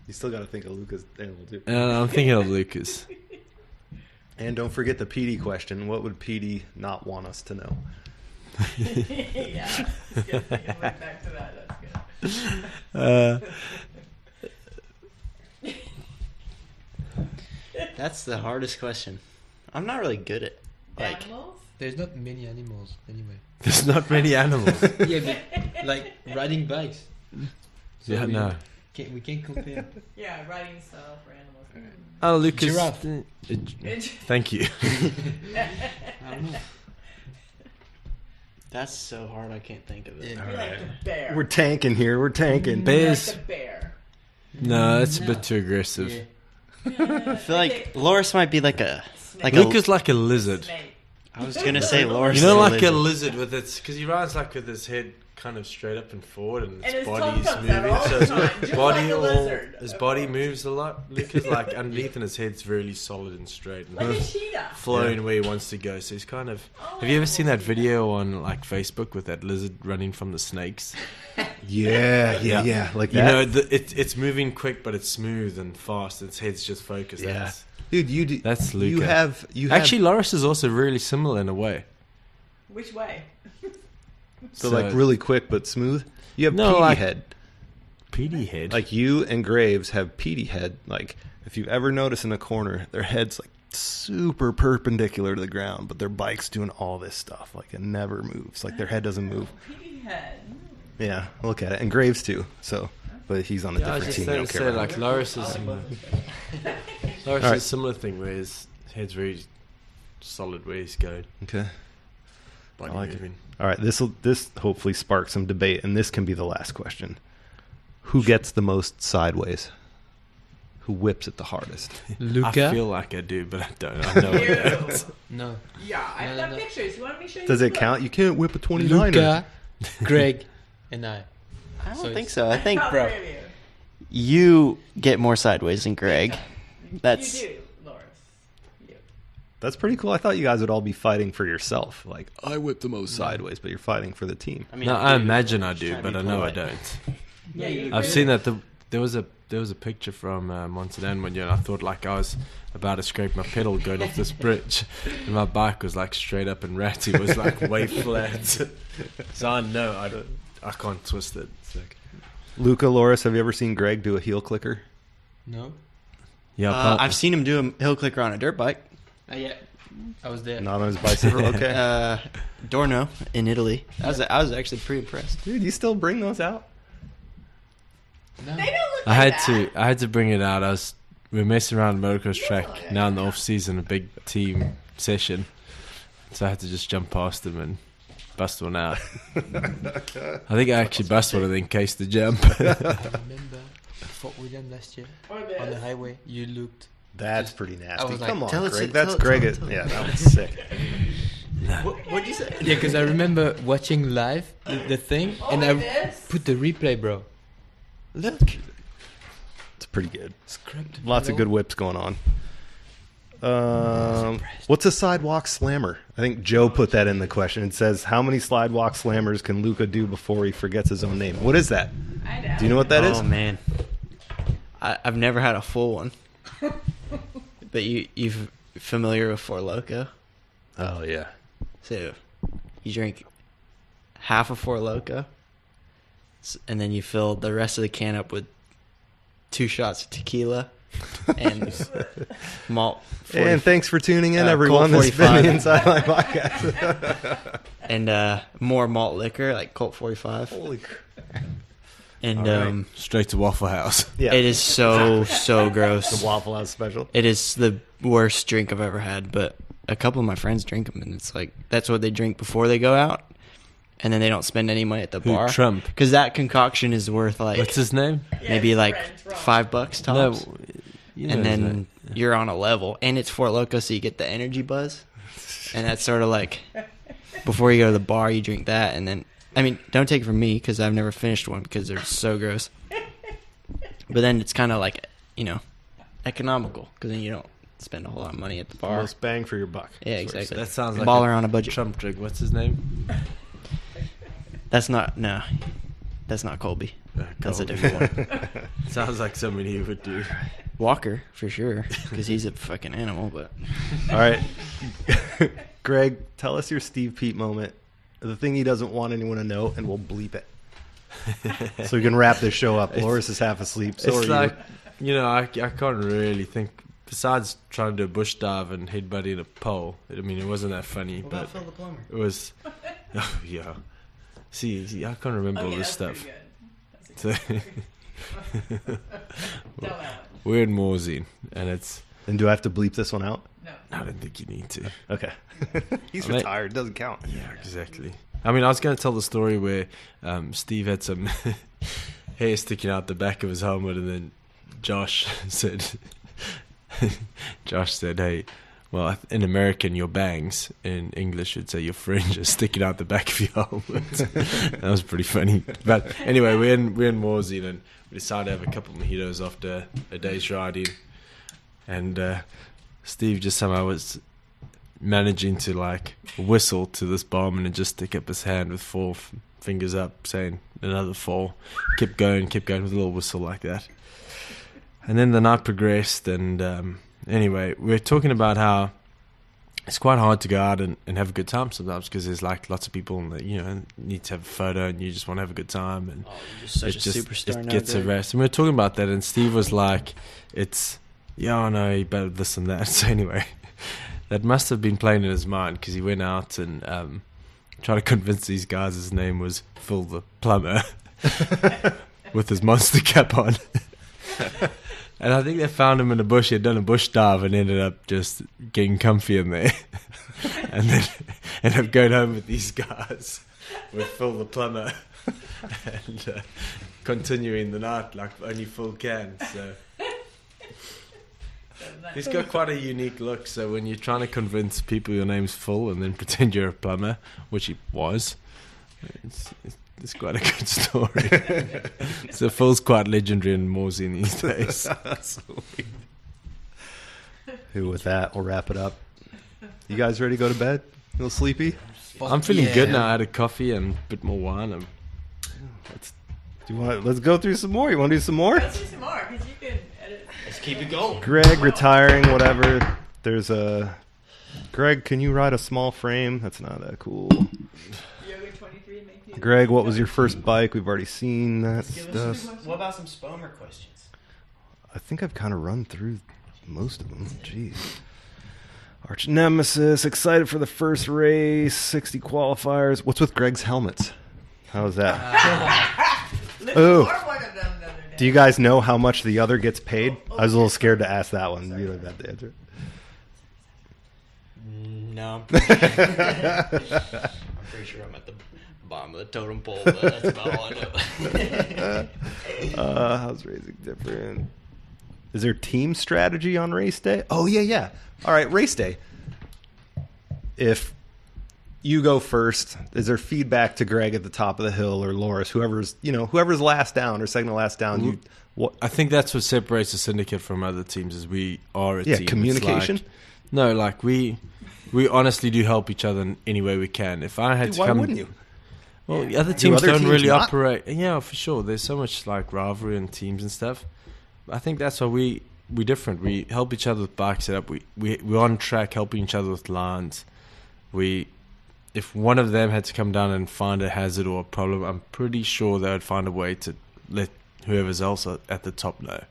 You still got to think of Luca's animal, too. I'm thinking of Lucas. And don't forget the PD question. What would PD not want us to know? Yeah. It's good. We can look back to that. That's good. That's the hardest question. I'm not really good at Animals? There's not many animals anyway. There's not many animals. Yeah, but like riding bikes. So Yeah, no. We can't compare. Yeah, riding style for animals. Oh, Lucas. Giraffe. Thank you. I don't know. That's so hard. I can't think of it. Yeah. You're like the bear. We're tanking here. We're tanking. You're Bears. like the bear. No, that's a No. bit too aggressive. Yeah. I feel like Loris might be like a Snake. Lucas like a lizard. Snake. I was gonna say Loris. You know, is like a lizard. lizard with its, because he rides like with his head kind of straight up and forward, and And its his body's tongue comes out moving, all so the his time, just body like a all, lizard, his of body course. moves a lot. Lucas like underneath, and his head's really solid and straight and Like a cheetah. flowing where he wants to go. So he's kind of. Oh, Have you ever seen that video on like Facebook with that lizard running from the snakes? Yeah. Like You that. know, it's moving quick, but it's smooth and fast. Its head's just focused. Yeah. Dude, you do. That's You Luca. have. Actually, Loris is also really similar in a way. Which way? So like really quick but smooth. You have No, PD like- head. PD head. Like you and Graves have PD head. Like if you ever notice in a corner, their head's like super perpendicular to the ground, but their bike's doing all this stuff. Like it never moves. Like their head doesn't move. PD head. Yeah, look at it. And Graves too. So, but he's on a Yeah, I different was team. just I going don't to care say, about like, him. Loris is All right. a similar thing where his head's very solid where he's going. Okay. body I like it. moving. All right, this hopefully spark some debate, and this can be the last question. Who gets the most sideways? Who whips it the hardest? Luca? I feel like I do, but I don't. I know I Ew. don't. No. Yeah, I've No, got no. pictures. You want me to show you? Does the it count? clip? You can't whip a 29er. Luca, Greg, and I. I don't So think it's- so. I think How bro. brave of you. you get more sideways than Greg. That's You do, Loris. You. That's pretty cool. I thought you guys would all be fighting for yourself. Like, I whip the most sideways, but you're fighting for the team. I mean, No, I I do, imagine I just do, trying to but I be know I polite. don't. Yeah, you I've really- seen that there was a picture from Montadan one year, and I thought like I was about to scrape my pedal going off this bridge, and my bike was like straight up and ratty. It was like way flat. So I know I can't twist it. It's like, Luca, Loris, have you ever seen Greg do a heel clicker? No? yeah, I've seen him do a hill clicker on a dirt bike. Yeah. I was there. Not on his bicycle. Okay. Dorno in Italy. I was actually pretty impressed. Dude, you still bring those out? No. They don't look I like had that. to bring it out. We were messing around the motocross track Yeah. now in the off season, a big team session. So I had to just jump past them and bust one out. I think I actually busted one and then cased the jump. I remember Fort William last year Or on the this. highway. You looked. That's pretty I nasty. was like, Come on, tell us Greg. it- That's tell- Greg. tell- Yeah, that was sick. What'd you say? Yeah, because I remember watching live the thing, Oh, and like I this? put the replay, bro. Look. It's pretty good. Scrubbed. Lots of good whips going on. What's a sidewalk slammer? I think Joe put that in the question. It says, how many sidewalk slammers can Luca do before he forgets his own name? What is that? I know. Do you know what that is? Oh man, I've never had a full one. But you familiar with Four Loko? Oh, yeah. So you drink half a Four Loko, and then you fill the rest of the can up with 2 shots of tequila and malt. 40 And thanks for tuning in, Colt everyone. This has been 45. the Inside Line Podcast. and more malt liquor like Colt 45. Holy crap. And All right. Straight to Waffle House. Yeah. it is so gross. The Waffle House special. It is the worst drink I've ever had, but a couple of my friends drink them, and it's like that's what they drink before they go out, and then they don't spend any money at the Who, bar. Trump? Because that concoction is worth like What's his name? Yeah, maybe it's like French rum. $5 tops, you know and his then name. you're on a level, and it's Fort Loko, so you get the energy buzz, and that's sort of like before you go to the bar, you drink that, and then I mean, don't take it from me because I've never finished one because they're so gross. But then it's kind of like economical because then you don't spend a whole lot of money at the bar. Most bang for your buck. Yeah, That's what exactly. That sounds like Baller on a budget. Trump drink. What's his name? That's not Colby. That's a different one. Sounds like somebody who would do. Walker for sure because he's a fucking animal. But All right. Greg, tell us your Steve Pete moment. The thing he doesn't want anyone to know, and we'll bleep it. So we can wrap this show up. Loris is half asleep. So It's are like, I can't really think. Besides trying to do a bush dive and headbutt in a pole, I mean, it wasn't that funny, but Phil the plumber? it was. Oh, yeah. See, I can't remember all Okay, this that's stuff. pretty good. So, Tell that one. we're in Morzine, and it's. you. And do I have to bleep this one out? No. I don't think you need to. Okay. He's I mean- retired. Doesn't count. Yeah, exactly. I mean, I was going to tell the story where Steve had some hair sticking out the back of his helmet, and then Josh said, "Hey, well, in American, your bangs. In English, you'd say your fringe is sticking out the back of your helmet." That was pretty funny. But anyway, we're in Morzine, and we decided to have a couple of mojitos after a day's riding, and Steve just somehow was managing to like whistle to this barman and just stick up his hand with 4 fingers up, saying another 4. Kept going with a little whistle like that. And then the night progressed, and anyway, we're talking about how it's quite hard to go out and have a good time sometimes because there's like lots of people that need to have a photo, and you just want to have a good time, and You're just such a superstar. it now, gets a Greg. rest. And we were talking about that, and Steve was like, I know, you better this and that. So anyway, that must have been playing in his mind because he went out and tried to convince these guys his name was Phil the plumber with his monster cap on. And I think they found him in a bush. He had done a bush dive and ended up just getting comfy in there. And end up going home with these guys with Phil the plumber and continuing the night like only Phil can. So he's got quite a unique look. So when you're trying to convince people your name's Phil and then pretend you're a plumber, which he was, it's quite a good story. So Phil's quite legendary in Morsey these days. Sweet. With that, we'll wrap it up. You guys ready to go to bed? A little sleepy? I'm feeling good now. I had a coffee and a bit more wine. Let's go through some more. You want to do some more? Let's do some more, because you can edit. Let's keep it going. Greg retiring, whatever. There's a... Greg, can you ride a small frame? That's not that cool. Yoga 23 make you... Greg, what was your first bike? We've already seen that stuff. What about some Spomer questions? I think I've kind of run through most of them. Jeez. Arch Nemesis, excited for the first race, 60 qualifiers. What's with Greg's helmets? How's that? Oh. One of them the other day. Do you guys know how much the other gets paid? I was a little scared to ask that one. You don't have to answer. No. I'm pretty sure I'm at the bottom of the totem pole, but that's about all I know. How's racing different? Is there team strategy on race day? Oh, yeah. All right, race day. If you go first, is there feedback to Greg at the top of the hill or Loris, whoever's last down or second to last down? I think that's what separates the Syndicate from other teams is we are a team. Yeah, communication? We honestly do help each other in any way we can. If I had to why come... wouldn't you? Well, other teams don't teams really not? operate... Yeah, for sure. There's so much like rivalry in teams and stuff. I think that's why we're different. We help each other with bike setup. We're on track helping each other with lines. If one of them had to come down and find a hazard or a problem, I'm pretty sure they would find a way to let whoever's else at the top know.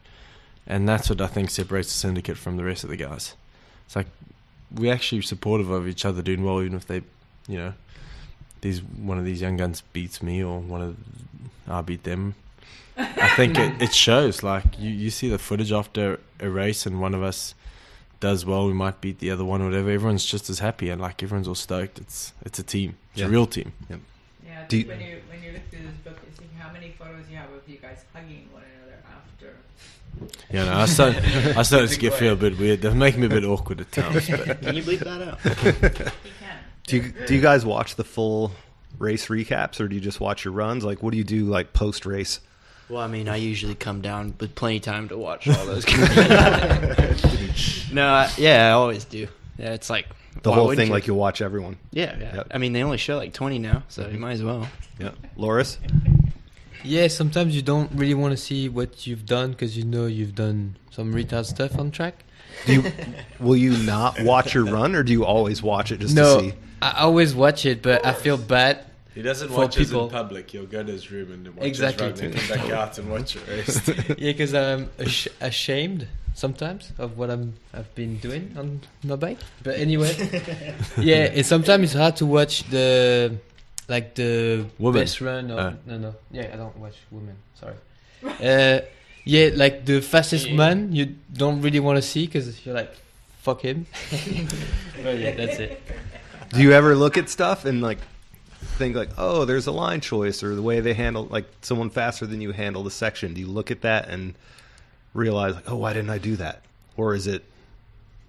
And that's what I think separates the Syndicate from the rest of the guys. It's like we're actually supportive of each other doing well, even if they, one of these young guns beats me or I beat them. I think it shows. Like you see the footage after a race and one of us does well, we might beat the other one or whatever. Everyone's just as happy and like everyone's all stoked. It's a team. It's a real team. Yep. Yeah, I think when you look through this book, you see how many photos you have of you guys hugging one another after. Yeah, no, I started to feel a bit weird. They're making me a bit awkward at times. But Can you bleep that out? You can. Do you guys watch the full race recaps or do you just watch your runs? Like, what do you do like post race? Well, I mean, I usually come down with plenty of time to watch all those. I always do. Yeah, it's like The why whole wouldn't thing, you? like you'll watch everyone. Yeah. Yep. I mean, they only show like 20 now, so you might as well. Yeah, Loris. Yeah, sometimes you don't really want to see what you've done because you've done some retard stuff on track. Will you not watch your run, or do you always watch it just No, to see? I always watch it, but I feel bad. he doesn't For watch us in people. public. He'll go to his room and watch Exactly. us run and come back out and watch a race. Yeah, because I'm ashamed sometimes of what I've been doing on my bike. But anyway, yeah, and sometimes it's hard to watch the Women. best run. No. Yeah, I don't watch women. Sorry. Yeah, like the fastest man, you don't really want to see because you're like, fuck him. But yeah, that's it. Do you ever look at stuff and like think like, oh, there's a line choice or the way they handle like someone faster than you handle the section? Do you look at that and realize like, oh, why didn't I do that? Or is it,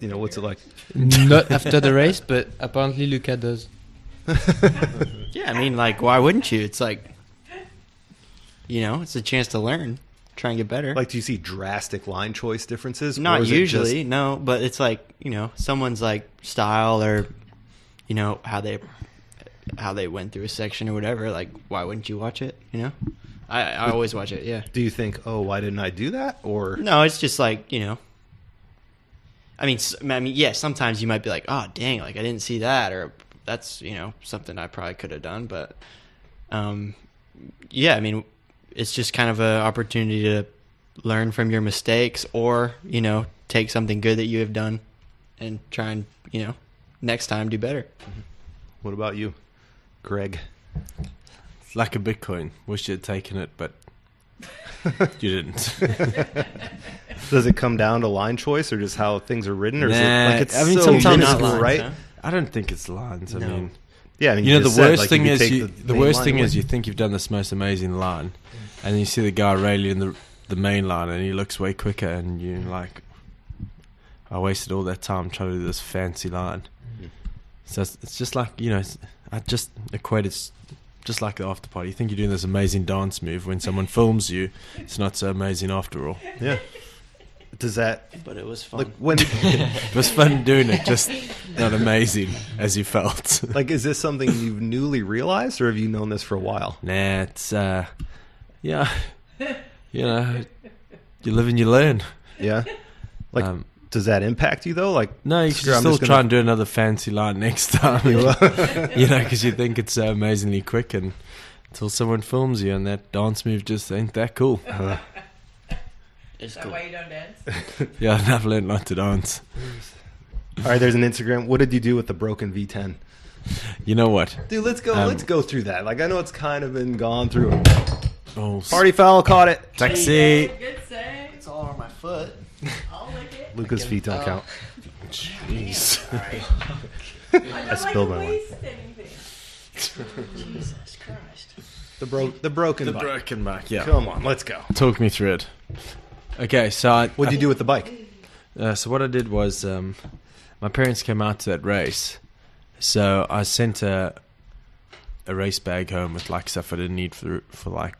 what's it like? Not after the race, but apparently Luca does. Yeah, I mean, like, why wouldn't you? It's like, it's a chance to learn, try and get better. Like, do you see drastic line choice differences? Not or is it usually, just- no, but it's like, someone's like style or, how they went through a section or whatever. Like, why wouldn't you watch it? I always watch it. Yeah. Do you think, oh, why didn't I do that? Or No, it's just like, I mean, yeah, sometimes you might be like, oh, dang, like I didn't see that, or that's, something I probably could have done. But, yeah, I mean, it's just kind of an opportunity to learn from your mistakes or, take something good that you have done and try and, next time do better. what about you, Greg? It's like a Bitcoin. Wish you had taken it, but you didn't. Does it come down to line choice or just how things are written, or is it Nah, like it's I mean, so sometimes minuscule, lines, right? huh? I don't think it's lines. I No. mean, Yeah, I mean, You know, just the said, worst like, thing you could is take the main worst line thing away. is you think you've done this most amazing line, and then you see the guy railing the main line, and he looks way quicker, and you're like, I wasted all that time trying to do this fancy line. So it's just like, you know, I just equate it just like the after party. You think you're doing this amazing dance move when someone films you, it's not so amazing after all. Yeah. Does that But it was fun. like when It was fun doing it, just not amazing as you felt. like is this something you've newly realized, or have you known this for a while? Nah, it's yeah, you know, you live and you learn. Yeah. Like, does that impact you though? Like, No, you should screw, I'm still just try gonna- and do another fancy line next time. You know, because you think it's so amazingly quick, and until someone films you, and that dance move just ain't that cool. It's Is that cool. why you don't dance? Yeah, I've learned not to dance. All right, there's an Instagram. What did you do with the broken V10? You know what? Dude, let's go. Let's go through that. Like, I know it's kind of been gone through. Oh, Party foul, caught it. taxi. Good save. It's all on my foot. I'll lick it. Lucas' feet don't count. Jeez. I spilled my wine. waste anything. Jesus Christ. The broken The bike. broken back. Yeah. Come on, let's go. Talk me through it. Okay, so What'd you do with the bike? So what I did was, my parents came out to that race, so I sent a race bag home with like stuff I didn't need for like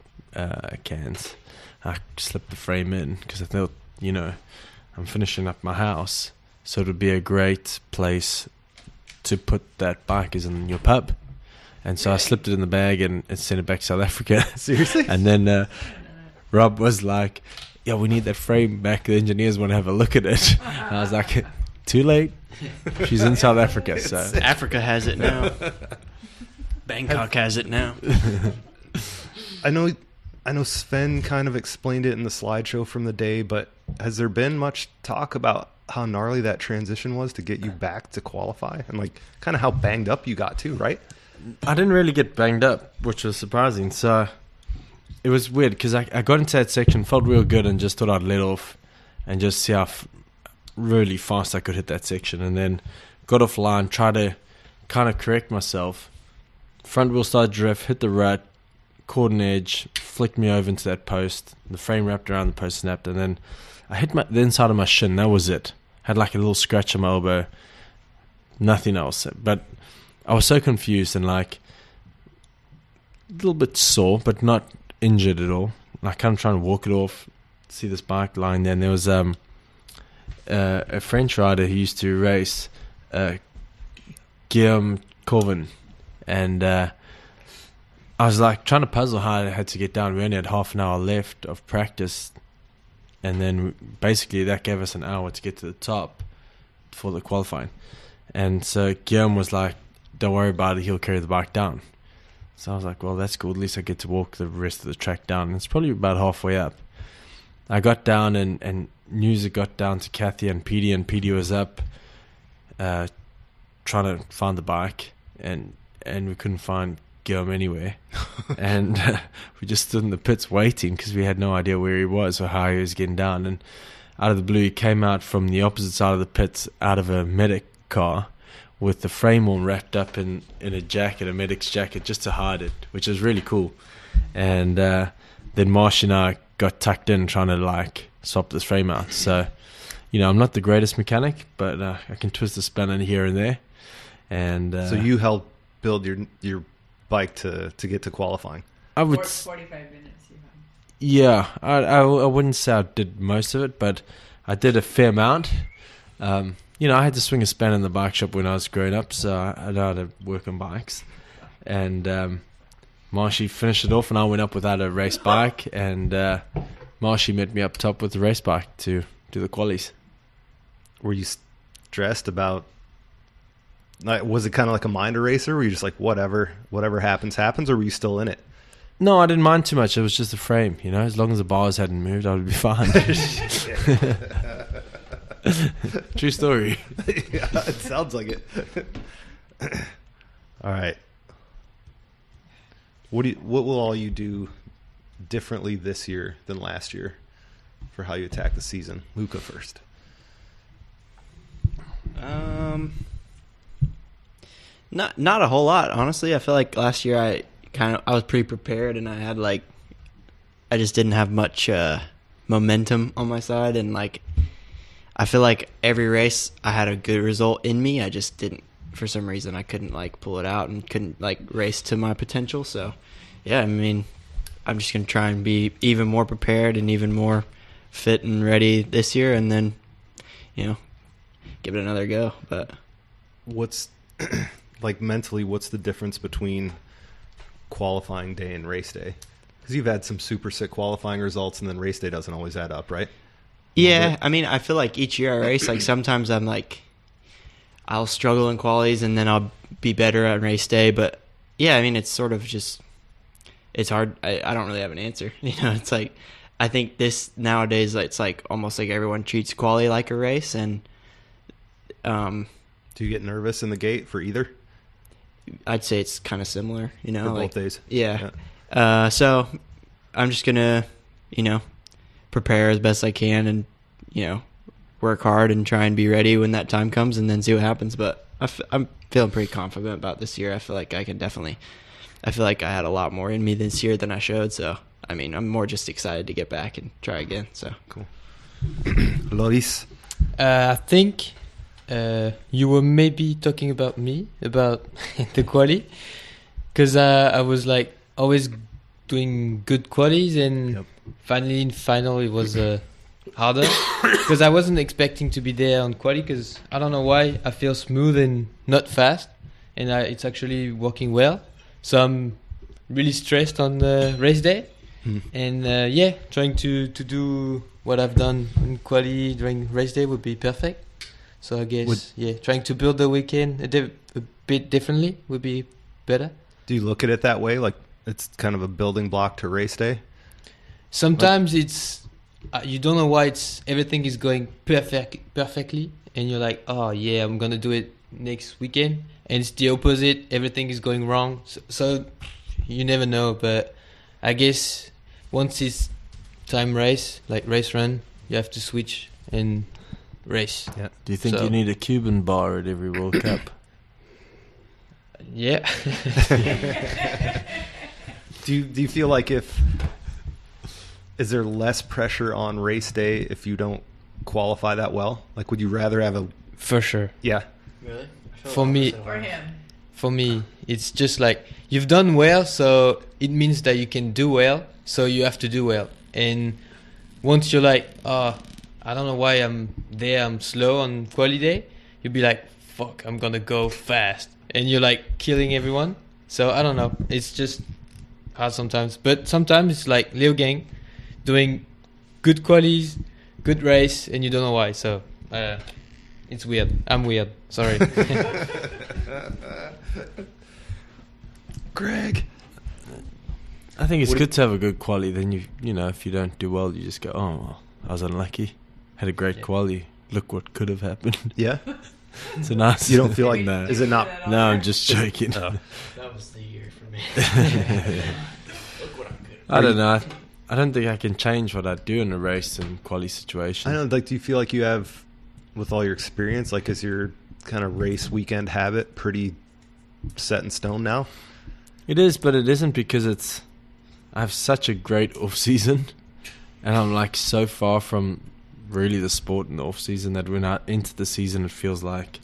cans. I slipped the frame in because I thought, you know, I'm finishing up my house, so it would be a great place to put that bike is in your pub. And so I slipped it in the bag and sent it back to South Africa. Seriously? And then Rob was like, yeah, we need that frame back. The engineers want to have a look at it. And I was like, too late. She's in South Africa, so. Africa has it now. Bangkok has it now. I know Sven kind of explained it in the slideshow from the day, but has there been much talk about how gnarly that transition was to get you back to qualify, and like kind of how banged up you got too, right? I didn't really get banged up, which was surprising. So it was weird because I got into that section, felt real good, and just thought I'd let off and just see how really fast I could hit that section. And then got off line, tried to kind of correct myself. Front wheel started drift, hit the rut, caught an edge, flicked me over into that post. The frame wrapped around the post, snapped, and then I hit the inside of my shin. That was it. Had like a little scratch on my elbow. Nothing else. But I was so confused and like a little bit sore, but not injured at all. Like kind of trying to walk it off, see this bike lying there. And there was a French rider who used to race, Guillaume Corvin, and I was like trying to puzzle how I had to get down. We only had half an hour left of practice, and then basically that gave us an hour to get to the top for the qualifying. And so Guillaume was like, don't worry about it, he'll carry the bike down. So I was like, well, that's cool. At least I get to walk the rest of the track down. And it's probably about halfway up. I got down and news it got down to Kathy and Petey was up trying to find the bike, and we couldn't find Guillaume anywhere. And we just stood in the pits waiting because we had no idea where he was or how he was getting down. And out of the blue, he came out from the opposite side of the pits out of a medic car with the frame all wrapped up in a jacket, a medic's jacket, just to hide it, which is really cool. And then Marsh and I got tucked in trying to like swap this frame out. So, you know, I'm not the greatest mechanic, but I can twist a spanner here and there. And So you helped build your bike to get to qualifying. I would, 45 minutes. yeah, I wouldn't say I did most of it, but I did a fair amount. You know, I had to swing a spanner in the bike shop when I was growing up, so I know how to work on bikes. And Marshy finished it off, and I went up without a race bike, and Marshy met me up top with the race bike to do the qualies. Were you stressed about? Like, was it kind of like a mind eraser? Were you just like, whatever happens, or were you still in it? No, I didn't mind too much. It was just a frame, you know. As long as the bars hadn't moved, I would be fine. True story. Yeah, it sounds like it. All right. What will all you do differently this year than last year for how you attack the season? Luca first. Not a whole lot, honestly. I feel like last year I was pretty prepared, and I just didn't have much momentum on my side, and like I feel like every race I had a good result in me. I just didn't, for some reason, I couldn't like pull it out and couldn't like race to my potential. So yeah, I mean, I'm just gonna try and be even more prepared and even more fit and ready this year, and then give it another go. But what's like mentally, what's the difference between qualifying day and race day? Because you've had some super sick qualifying results, and then race day doesn't always add up, right? Yeah, I mean, I feel like each year I race, like sometimes I'm like, I'll struggle in qualies and then I'll be better on race day. But yeah, I mean, it's sort of just, it's hard. I don't really have an answer. It's like, I think this nowadays, it's like almost like everyone treats quali like a race. And do you get nervous in the gate for either? I'd say it's kind of similar, For like, both days? Yeah. So I'm just going to, prepare as best I can and, work hard and try and be ready when that time comes and then see what happens. But I'm feeling pretty confident about this year. I feel like I had a lot more in me this year than I showed. So, I mean, I'm more just excited to get back and try again. So cool. Loris? I think you were maybe talking about me, about the quali, because I was like always doing good qualies, and finally in final it was harder because I wasn't expecting to be there on quali, because I don't know why I feel smooth and not fast, and it's actually working well. So I'm really stressed on the race day, and trying to do what I've done in quali during race day would be perfect. So I guess trying to build the weekend a bit differently would be better. Do you look at it that way, like it's kind of a building block to race day? Sometimes it's you don't know why everything is going perfectly, and you're like, oh yeah, I'm gonna do it next weekend, and it's the opposite. Everything is going wrong, so you never know. But I guess once it's time race, like race run, you have to switch and race. Yeah. Do you think you need a Cuban bar at every World Cup? Yeah. Do you feel like is there less pressure on race day if you don't qualify that well? Like, would you rather have a... For sure. Yeah. Really? For him. For me, it's just like you've done well, so it means that you can do well, so you have to do well. And once you're like, oh, I don't know why I'm slow on quali day, you'll be like, fuck, I'm gonna go fast. And you're like killing everyone. So I don't know. It's just hard sometimes. But sometimes it's like Leo Gang doing good qualies, good race, and you don't know why. So it's weird. I'm weird. Sorry. Greg? I think it's good to have a good quali. Then if you don't do well, you just go, oh, well, I was unlucky. Had a great quali. Look what could have happened. Yeah? It's a nice... You don't feel like... No. Is it not... No, I'm just joking. That was the year for me. Look what I'm good at. I don't know. I don't think I can change what I do in a race and quali situation. I don't know, like, do you feel like you have, with all your experience, like, is your kind of race weekend habit pretty set in stone now? It is, but it isn't, because I have such a great off season, and I'm like so far from really the sport in the off season that when I enter the season, it feels like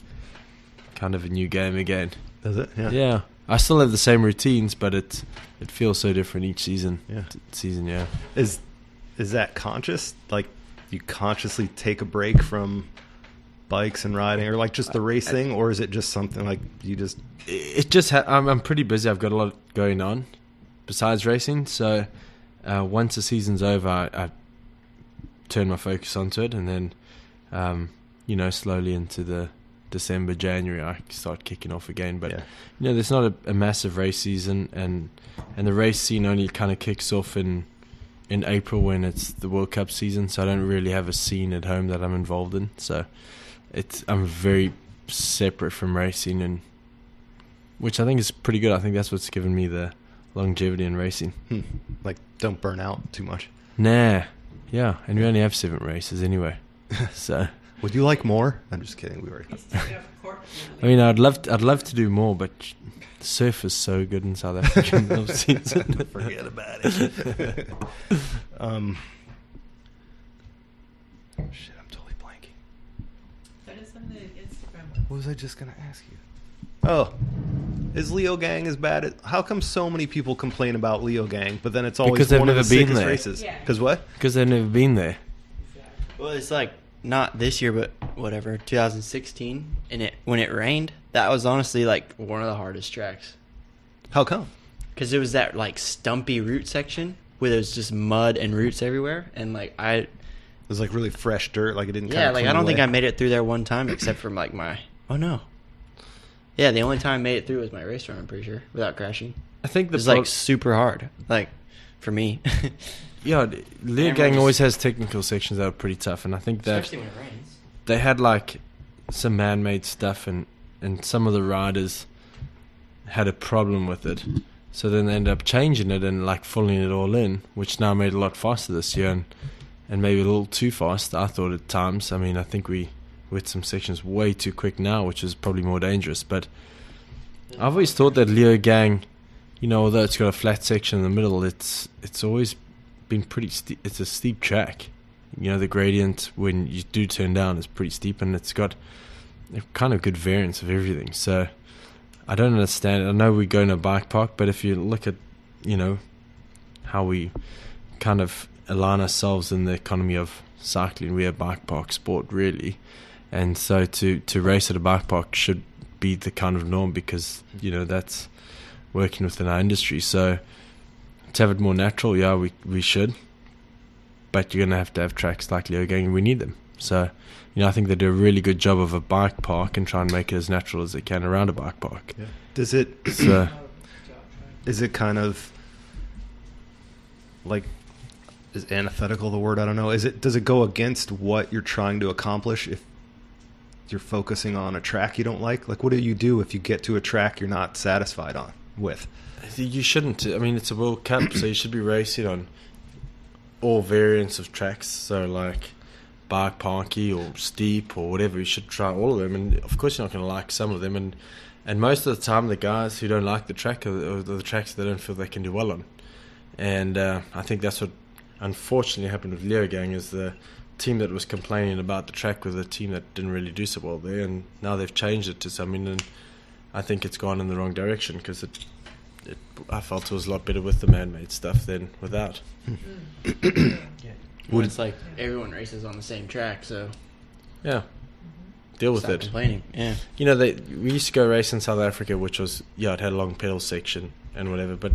kind of a new game again. Does it? Yeah. Yeah. I still have the same routines, but it feels so different each season. Yeah. Yeah. Is that conscious? Like, you consciously take a break from bikes and riding, or like just the race thing, or is it just something like you just... It just I'm pretty busy. I've got a lot going on besides racing. So once the season's over, I turn my focus onto it, and then slowly into the December, January, I start kicking off again. But there's not a massive race season, and the race scene only kind of kicks off in April when it's the World Cup season. So I don't really have a scene at home that I'm involved in. So I'm very separate from racing, and which I think is pretty good. I think that's what's given me the longevity in racing. Like, don't burn out too much. Nah. Yeah, and we only have 7 races anyway. So Would you like more? I'm just kidding. We already. He's taking off court. I mean, I'd love to do more, but the surf is so good in South Africa in the off-season. Forget about it. Shit, I'm totally blanking. That is on the Instagram. What was I just gonna ask you? Oh, is Leo Gang as bad as? How come so many people complain about Leo Gang, but then it's always Because they've one of the never been sickest there. races? Yeah. Because what? Because they've never been there. Exactly. Well, it's like not this year, but whatever, 2016, and when it rained, that was honestly like one of the hardest tracks How come? because it was that like stumpy root section where there's just mud and roots everywhere, and like It was like really fresh dirt. Like it didn't. yeah, kinda like clean I don't think away. I made it through there one time except for like yeah, the only time I made it through was my race run, I'm pretty sure, without crashing. I think It the was like super hard, like for me. yeah, Leo Everyone Gang just- always has technical sections that are pretty tough, and I think that Especially when it rains. they had like some man-made stuff, and some of the riders had a problem with it, so then they ended up changing it and like filling it all in, which now made it a lot faster this year, and maybe a little too fast, I thought at times. I mean, I think we with some sections way too quick now, which is probably more dangerous. But I've always thought that Leo Gang, you know, although it's got a flat section in the middle, it's always been pretty steep. It's a steep track. You know, the gradient when you do turn down is pretty steep, and it's got a kind of good variance of everything. So I don't understand. I know we go in a bike park, but if you look at, you know, how we kind of align ourselves in the economy of cycling, we're a bike park sport, really. And so to race at a bike park should be the kind of norm, because, you know, that's working within our industry. So to have it more natural, yeah, we should. But you're going to have tracks like Leo Gang, and we need them. So, you know, I think they do a really good job of a bike park and try and make it as natural as they can around a bike park. Yeah. Does it? So, Is it kind of like, is antithetical the word? I don't know. Does it go against what you're trying to accomplish if you're focusing on a track you don't like? Like, what do you do if you get to a track you're not satisfied with? you shouldn't. I mean, it's a World Cup, so you should be racing on all variants of tracks. So, like bike parky or steep or whatever, you should try all of them. And of course, you're not going to like some of them. And most of the time, the guys who don't like the track are the tracks they don't feel they can do well on. And I think that's what unfortunately happened with Leo Gang, is the team that was complaining about the track was a team that didn't really do so well there, and now they've changed it to something, and I think it's gone in the wrong direction, because I felt it was a lot better with the man-made stuff than without. Well, it's like everyone races on the same track, so Yeah, deal with stop it. complaining. Yeah. You know, we used to go race in South Africa, which was, yeah, it had a long pedal section and whatever, but,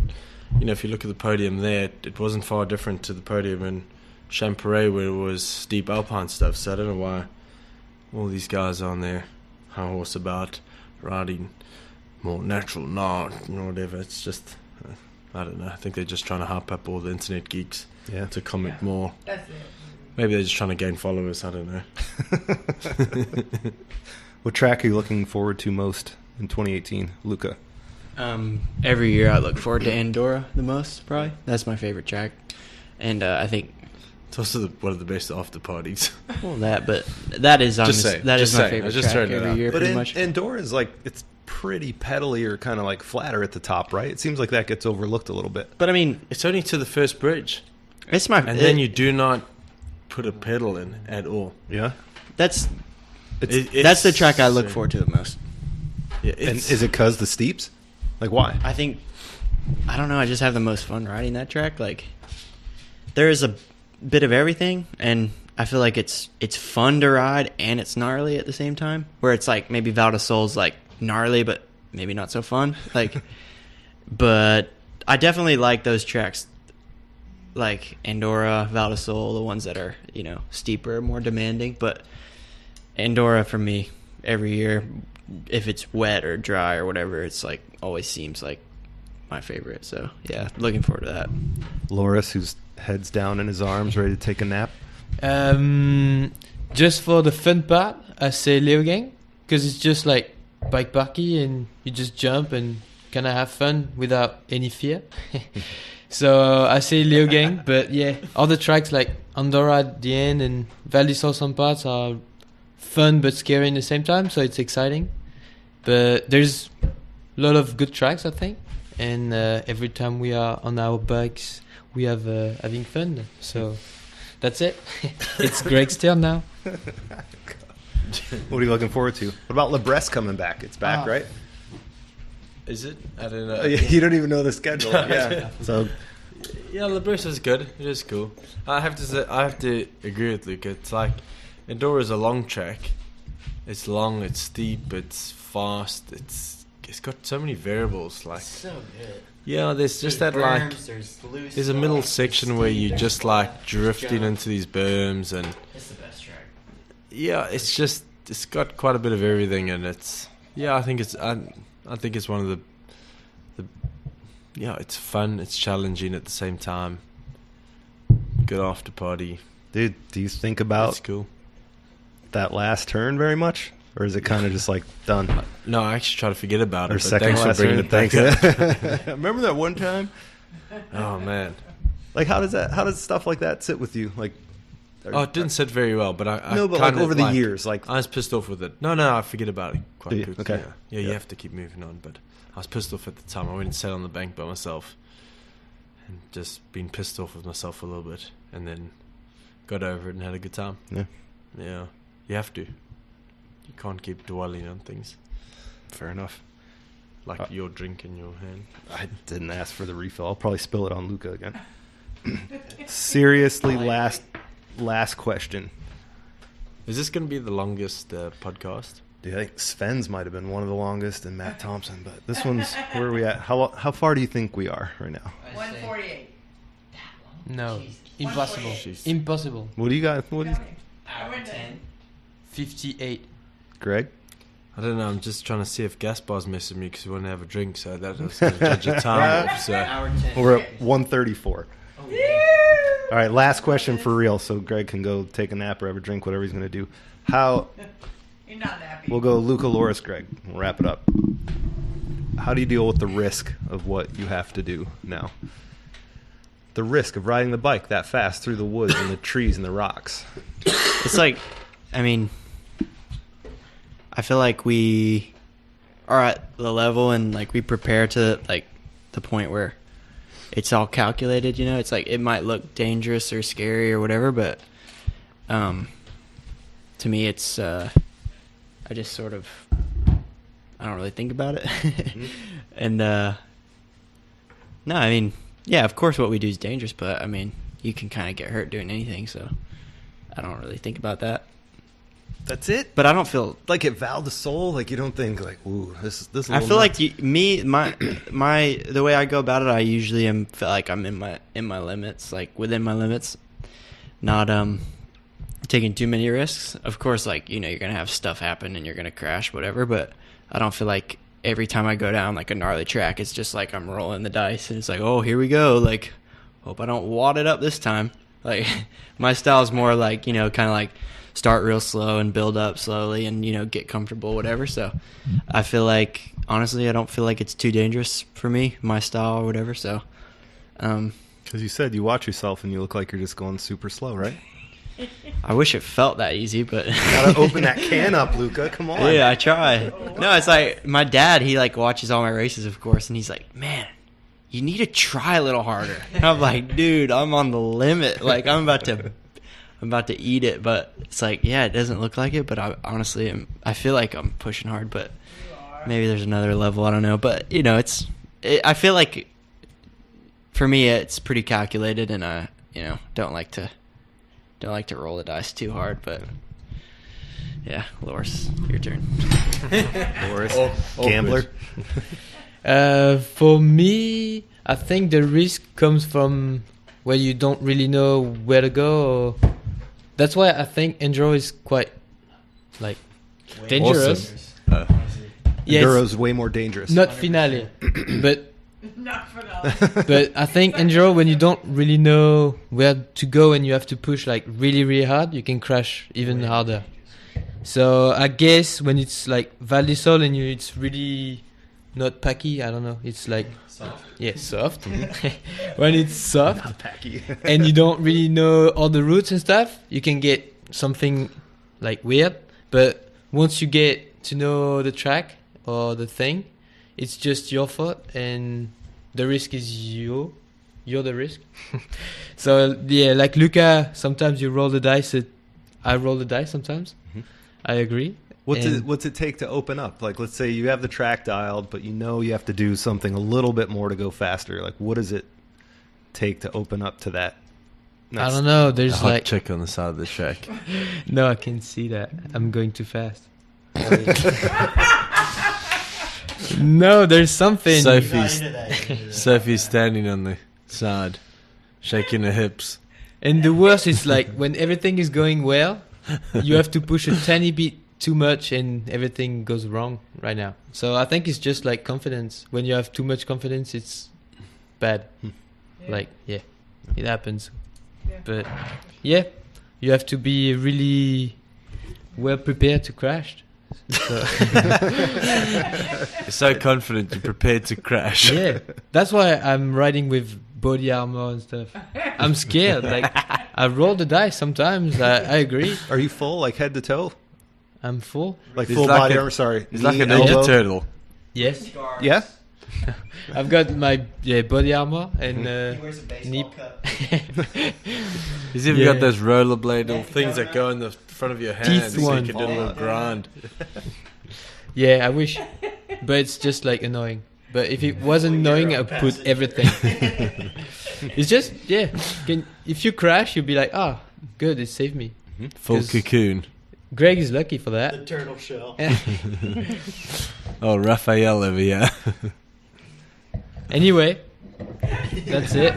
you know, if you look at the podium there, it wasn't far different to the podium in Champaret, where it was steep alpine stuff. So I don't know why all these guys are on there high horse about riding more natural, whatever. It's just, I don't know. I think they're just trying to hype up all the internet geeks to comment more. That's it. Maybe they're just trying to gain followers. I don't know. What track are you looking forward to most in 2018, Luca? Every year I look forward to Andorra the most, probably. That's my favorite track. And I think, It's also one of the best after parties. well, that is Just honest, saying, that just is my saying. I favorite was just track throwing it every out. year, But pretty much. Andorra is like, it's pretty pedally or kind of like flatter at the top, right? It seems like that gets overlooked a little bit. But I mean, It's only to the first bridge, it's my. and then you do not put a pedal in at all. Yeah. That's It's, that's the track I look forward to the most. Yeah, and is it because the steeps? Like, why? I think, I don't know, I just have the most fun riding that track. Like, there is a bit of everything, and I feel like it's fun to ride and it's gnarly at the same time. Where it's like maybe Val de Sol's like gnarly, but maybe not so fun. Like, but I definitely like those tracks, like Andorra, Val de Sol, the ones that are, you know, steeper, more demanding. But Andorra for me, every year, if it's wet or dry or whatever, it's like always seems like my favorite. So yeah, looking forward to that. Loris, whose head's down in his arms, ready to take a nap. Just for the fun part, I say Leo Gang, because it's just like bike parky and you just jump and kind of have fun without any fear. So I say Leo Gang, but yeah, other tracks like Andorra at the end and Val di Sol some parts are fun but scary in the same time, so it's exciting. But there's a lot of good tracks, I think, and every time we are on our bikes, we have having fun. So that's it. It's Greg's turn now. What are you looking forward to? What about Lebresse coming back? It's back, right? Is it? I don't know. You don't even know the schedule. Yeah. So Yeah, Lebresse is good. It is cool. I have to agree with Luca. It's like Enduro is a long track. It's long. It's steep. It's fast. It's got so many variables. Like So good. yeah, there's just that like there's a middle section where you just like drifting into these berms and It's the best track. yeah, it's got quite a bit of everything and it's I think it's one of the it's fun, it's challenging at the same time. Good after party. dude, do you think It's about cool. that last turn very much? Or is it kind of just like done? No, I actually try to forget about it. Or But second thanks for last bringing turn? it back Thanks. up. Remember that one time? Oh man. Like how does stuff like that sit with you? Like Oh, it didn't sit very well, but I No, but like kinda, over the years, like I was pissed off with it. No, I forget about it quite Do you? quickly. Okay. Yeah, you Yeah. have to keep moving on. But I was pissed off at the time. I went and sat on the bank by myself and just been pissed off with myself for a little bit, and then got over it and had a good time. Yeah. Yeah, you have to. You can't keep dwelling on things fair enough. like your drink in your hand. I didn't ask for the refill. I'll probably spill it on Luca again. Seriously, last question. Is this going to be the longest podcast? Dude, I think Sven's might have been one of the longest, and Matt Thompson. But this one's where are we at? How far do you think we are right now? 148. No, impossible. Jeez. Impossible. What do you got? What do you, I went 10. 58. Greg? I don't know. I'm just trying to see if Gaspar's messaging me because we want to have a drink. So that was going to judge the time. So Hour 10. Well, we're at 134. Oh, All right, last question for real, so Greg can go take a nap or have a drink, whatever he's going to do. You're not happy. We'll go Luca, Loris, Greg. We'll wrap it up. How do you deal with the risk of what you have to do now? The risk of riding the bike that fast through the woods and the trees and the rocks. It's like, I mean, I feel like we are at the level and like we prepare to like the point where it's all calculated, you know. It's like it might look dangerous or scary or whatever, but to me it's I just sort of I don't really think about it. And no, I mean, yeah, of course what we do is dangerous, but I mean, you can kind of get hurt doing anything, so I don't really think about that. That's it? But I don't feel Like at Val de Sol, like you don't think like, ooh, this is a I little feel nuts. like my the way I go about it, I usually feel like I'm in my limits, like within my limits, not taking too many risks. Of course, like, you know, you're gonna have stuff happen and you're gonna crash, whatever. But I don't feel like every time I go down like a gnarly track, it's just like I'm rolling the dice and it's like, oh, here we go. Like, hope I don't wad it up this time. Like, my style is more like, you know, kind of like start real slow and build up slowly and, you know, get comfortable, whatever. So I feel like, honestly, I don't feel like it's too dangerous for me, my style or whatever. So Because you said you watch yourself and you look like you're just going super slow, right? I wish it felt that easy, but Gotta open that can up, Luca. Come on. yeah, I try. No, it's like my dad, he like watches all my races, of course, and he's like, man, you need to try a little harder. And I'm like, dude, I'm on the limit. Like, I'm about to eat it. But it's like, yeah, it doesn't look like it, but I honestly I feel like I'm pushing hard, but maybe there's another level, I don't know. But, you know, I feel like for me it's pretty calculated, and I, you know, don't like to roll the dice too hard, but yeah, Loris, your turn. Loris, gambler. For me, I think the risk comes from where you don't really know where to go. That's why I think enduro is quite like dangerous. Awesome. Yes, Enduro's way more dangerous. not finale, but Not for now. but I think enduro, when you don't really know where to go and you have to push like really really hard, you can crash even harder. So I guess when it's like Val di Sol and it's really not packy, I don't know, it's like soft. Yeah, soft. When it's soft Not packy. and you don't really know all the routes and stuff, you can get something like weird. But once you get to know the track or the thing, it's just your fault, and the risk is you. You're the risk. So yeah, like Luca, sometimes you roll the dice. I roll the dice sometimes. Mhm. I agree. What's it take to open up? Like, let's say you have the track dialed, but you know you have to do something a little bit more to go faster. Like, what does it take to open up to that? I don't know. A There's hot like chick on the side of the track. no, I can see that. I'm going too fast. No, there's something. Sophie's standing on the side, shaking her hips. And the worst is like when everything is going well, you have to push a tiny bit too much and everything goes wrong right now. So I think it's just like confidence. When you have too much confidence, it's bad. Like, yeah, it happens. Yeah. But yeah, you have to be really well prepared to crash. So You're so confident, you're prepared to crash. yeah, that's why I'm riding with body armor and stuff. I'm scared. Like, I roll the dice sometimes. I agree. Are you full, like head to toe? I'm full. Like He's full like body a- armor, sorry. He's like Knee, a Ninja elbow? Turtle. Yes, Yeah? I've got my body armor and He wears a baseball knee. cup. He's even Yeah. got those rollerblade little things that go in the front of your hands Teeth so you one. can do a little grind. Yeah, I wish, but it's just like annoying. But if it wasn't annoying, I'd put everything. It's just if you crash, you'll be like, ah, good, it saved me. Full 'Cause- cocoon. Greg is lucky for The that. turtle shell. Oh, Raphael over here. Anyway, that's it.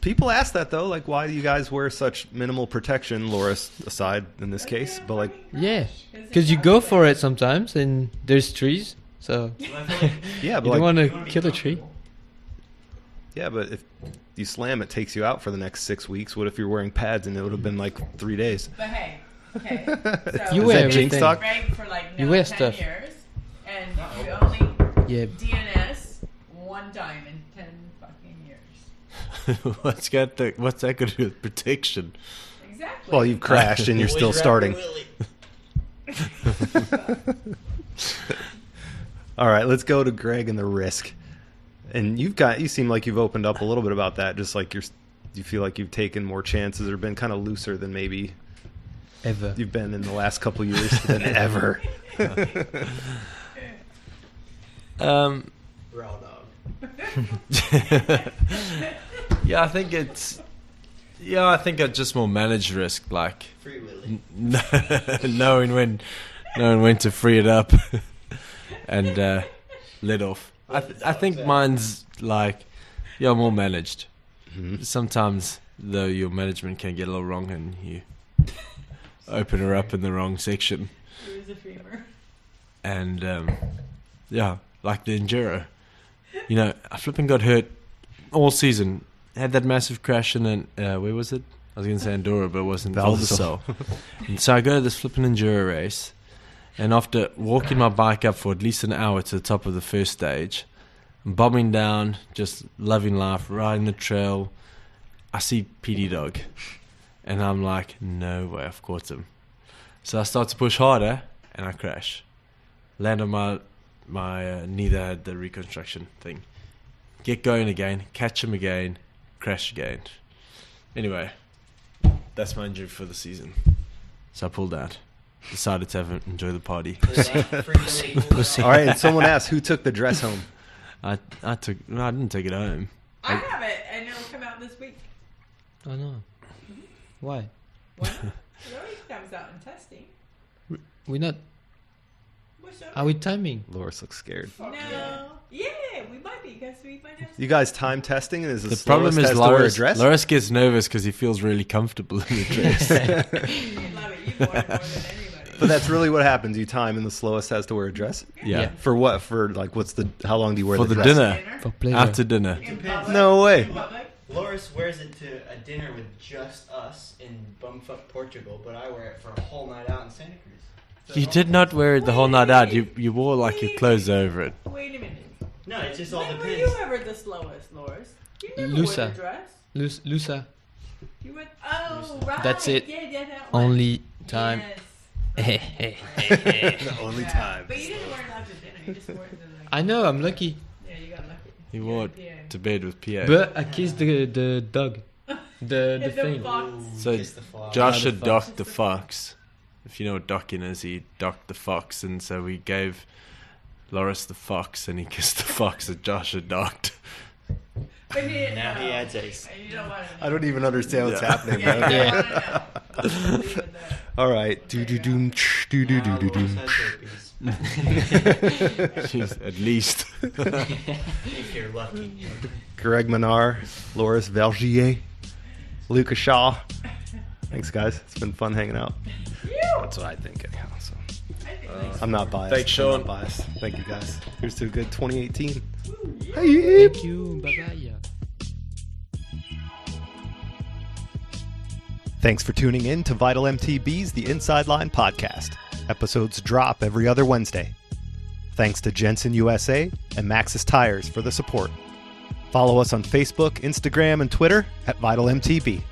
People ask that, though. Like, why do you guys wear such minimal protection, Loris aside in this case? But, like, Yeah, because you go for it sometimes, and there's trees, so yeah, you but, don't like, want to kill a tree. yeah, but if you slam, it takes you out for the next 6 weeks. What if you're wearing pads and it would have been like 3 days? But hey, okay. You Is wear that jinx everything. talk? Greg for like You now wear 10 stuff. years, and you only Yeah, DNS one time in 10 fucking years. What's that got to do with protection? Exactly. Well, you've crashed and you're still starting. All right, let's go to Greg and the risk. And you seem like you've opened up a little bit about that. Just like you feel like you've taken more chances or been kind of looser than maybe ever. you've been in the last couple years than ever. Raw dog. Yeah, I think I just more manage risk, like Free Willy. knowing when to free it up and let off. I think mine's like more managed. Mhm. Sometimes though your management can get a little wrong and you open her up in the wrong section, Here's a femur. and like the enduro. You know, I flipping got hurt all season. Had that massive crash in where was it? I was going to say Andorra, but it wasn't. Valdesel. And so I go to this flipping enduro race, and after walking my bike up for at least an hour to the top of the first stage, I'm bobbing down, just loving life, riding the trail. I see PD Dog, and I'm like, no way, I've caught him. So I start to push harder, and I crash. Land on my knee that had the reconstruction thing. Get going again, catch him again, crash again. Anyway, that's my injury for the season. So I pulled out. Decided to enjoy the party. Pussy. All right, and someone asked who took the dress home. I didn't take it home. I have it, and it'll come out this week. Oh no. Why? What? It always comes out in testing. We're not. What's up? Are we timing? Loris looks scared. No. Yeah, we might be, because we might have. You guys time testing, and is The problem is has to wear a Loris dress? gets nervous because he feels really comfortable in the dress. You love it. You more than anybody. But that's really what happens. You time, and the slowest has to wear a dress. Yeah. For what? For like, how long do you wear For the the dress? dinner. For pleasure. After dinner. In Depends. public? No way. In public? Loris wears it to a dinner with just us in bumfuck Portugal, but I wear it for a whole night out in Santa Cruz. So You did not wear it the whole night out. You wore like your clothes over it. Wait a minute. No, it just all When were depends. you ever the slowest, Loris? You never Lusa. wore the dress. Lusa. You went. Oh, right. That's it. Yeah, that one. Only time. Yes. The only time. But you didn't wear it out to dinner. You just wore it to like. I know, I'm lucky. Yeah, you got lucky. He You wore got it PA. to bed with PA. But I kissed the dog. The And the thing. fox. So Kiss the fox. Josh the had fox. docked the fox. If you know what docking is, he docked the fox, and so we gave Loris the fox, and he kissed the fox that Josh had docked. But he didn't Now know. he adds ace. And you don't want to know. I don't even understand what's Yeah. happening, Yeah, man. you Yeah. don't want to know. Leave it there. All right. Do do doom do do do do doom. Jeez, at least. If you're lucky. Greg Menard, Loris Vergier, Lucas Shaw. Thanks, guys. It's been fun hanging out. That's what I think, anyhow. So I think I'm not biased. Thanks, I'm Sean. not biased. Thank you, guys. Here's to a good 2018. Thank you. Bye bye. Thanks for tuning in to Vital MTB's The Inside Line podcast. Episodes drop every other Wednesday. Thanks to Jensen USA and Maxxis Tires for the support. Follow us on Facebook, Instagram, and Twitter at Vital MTB.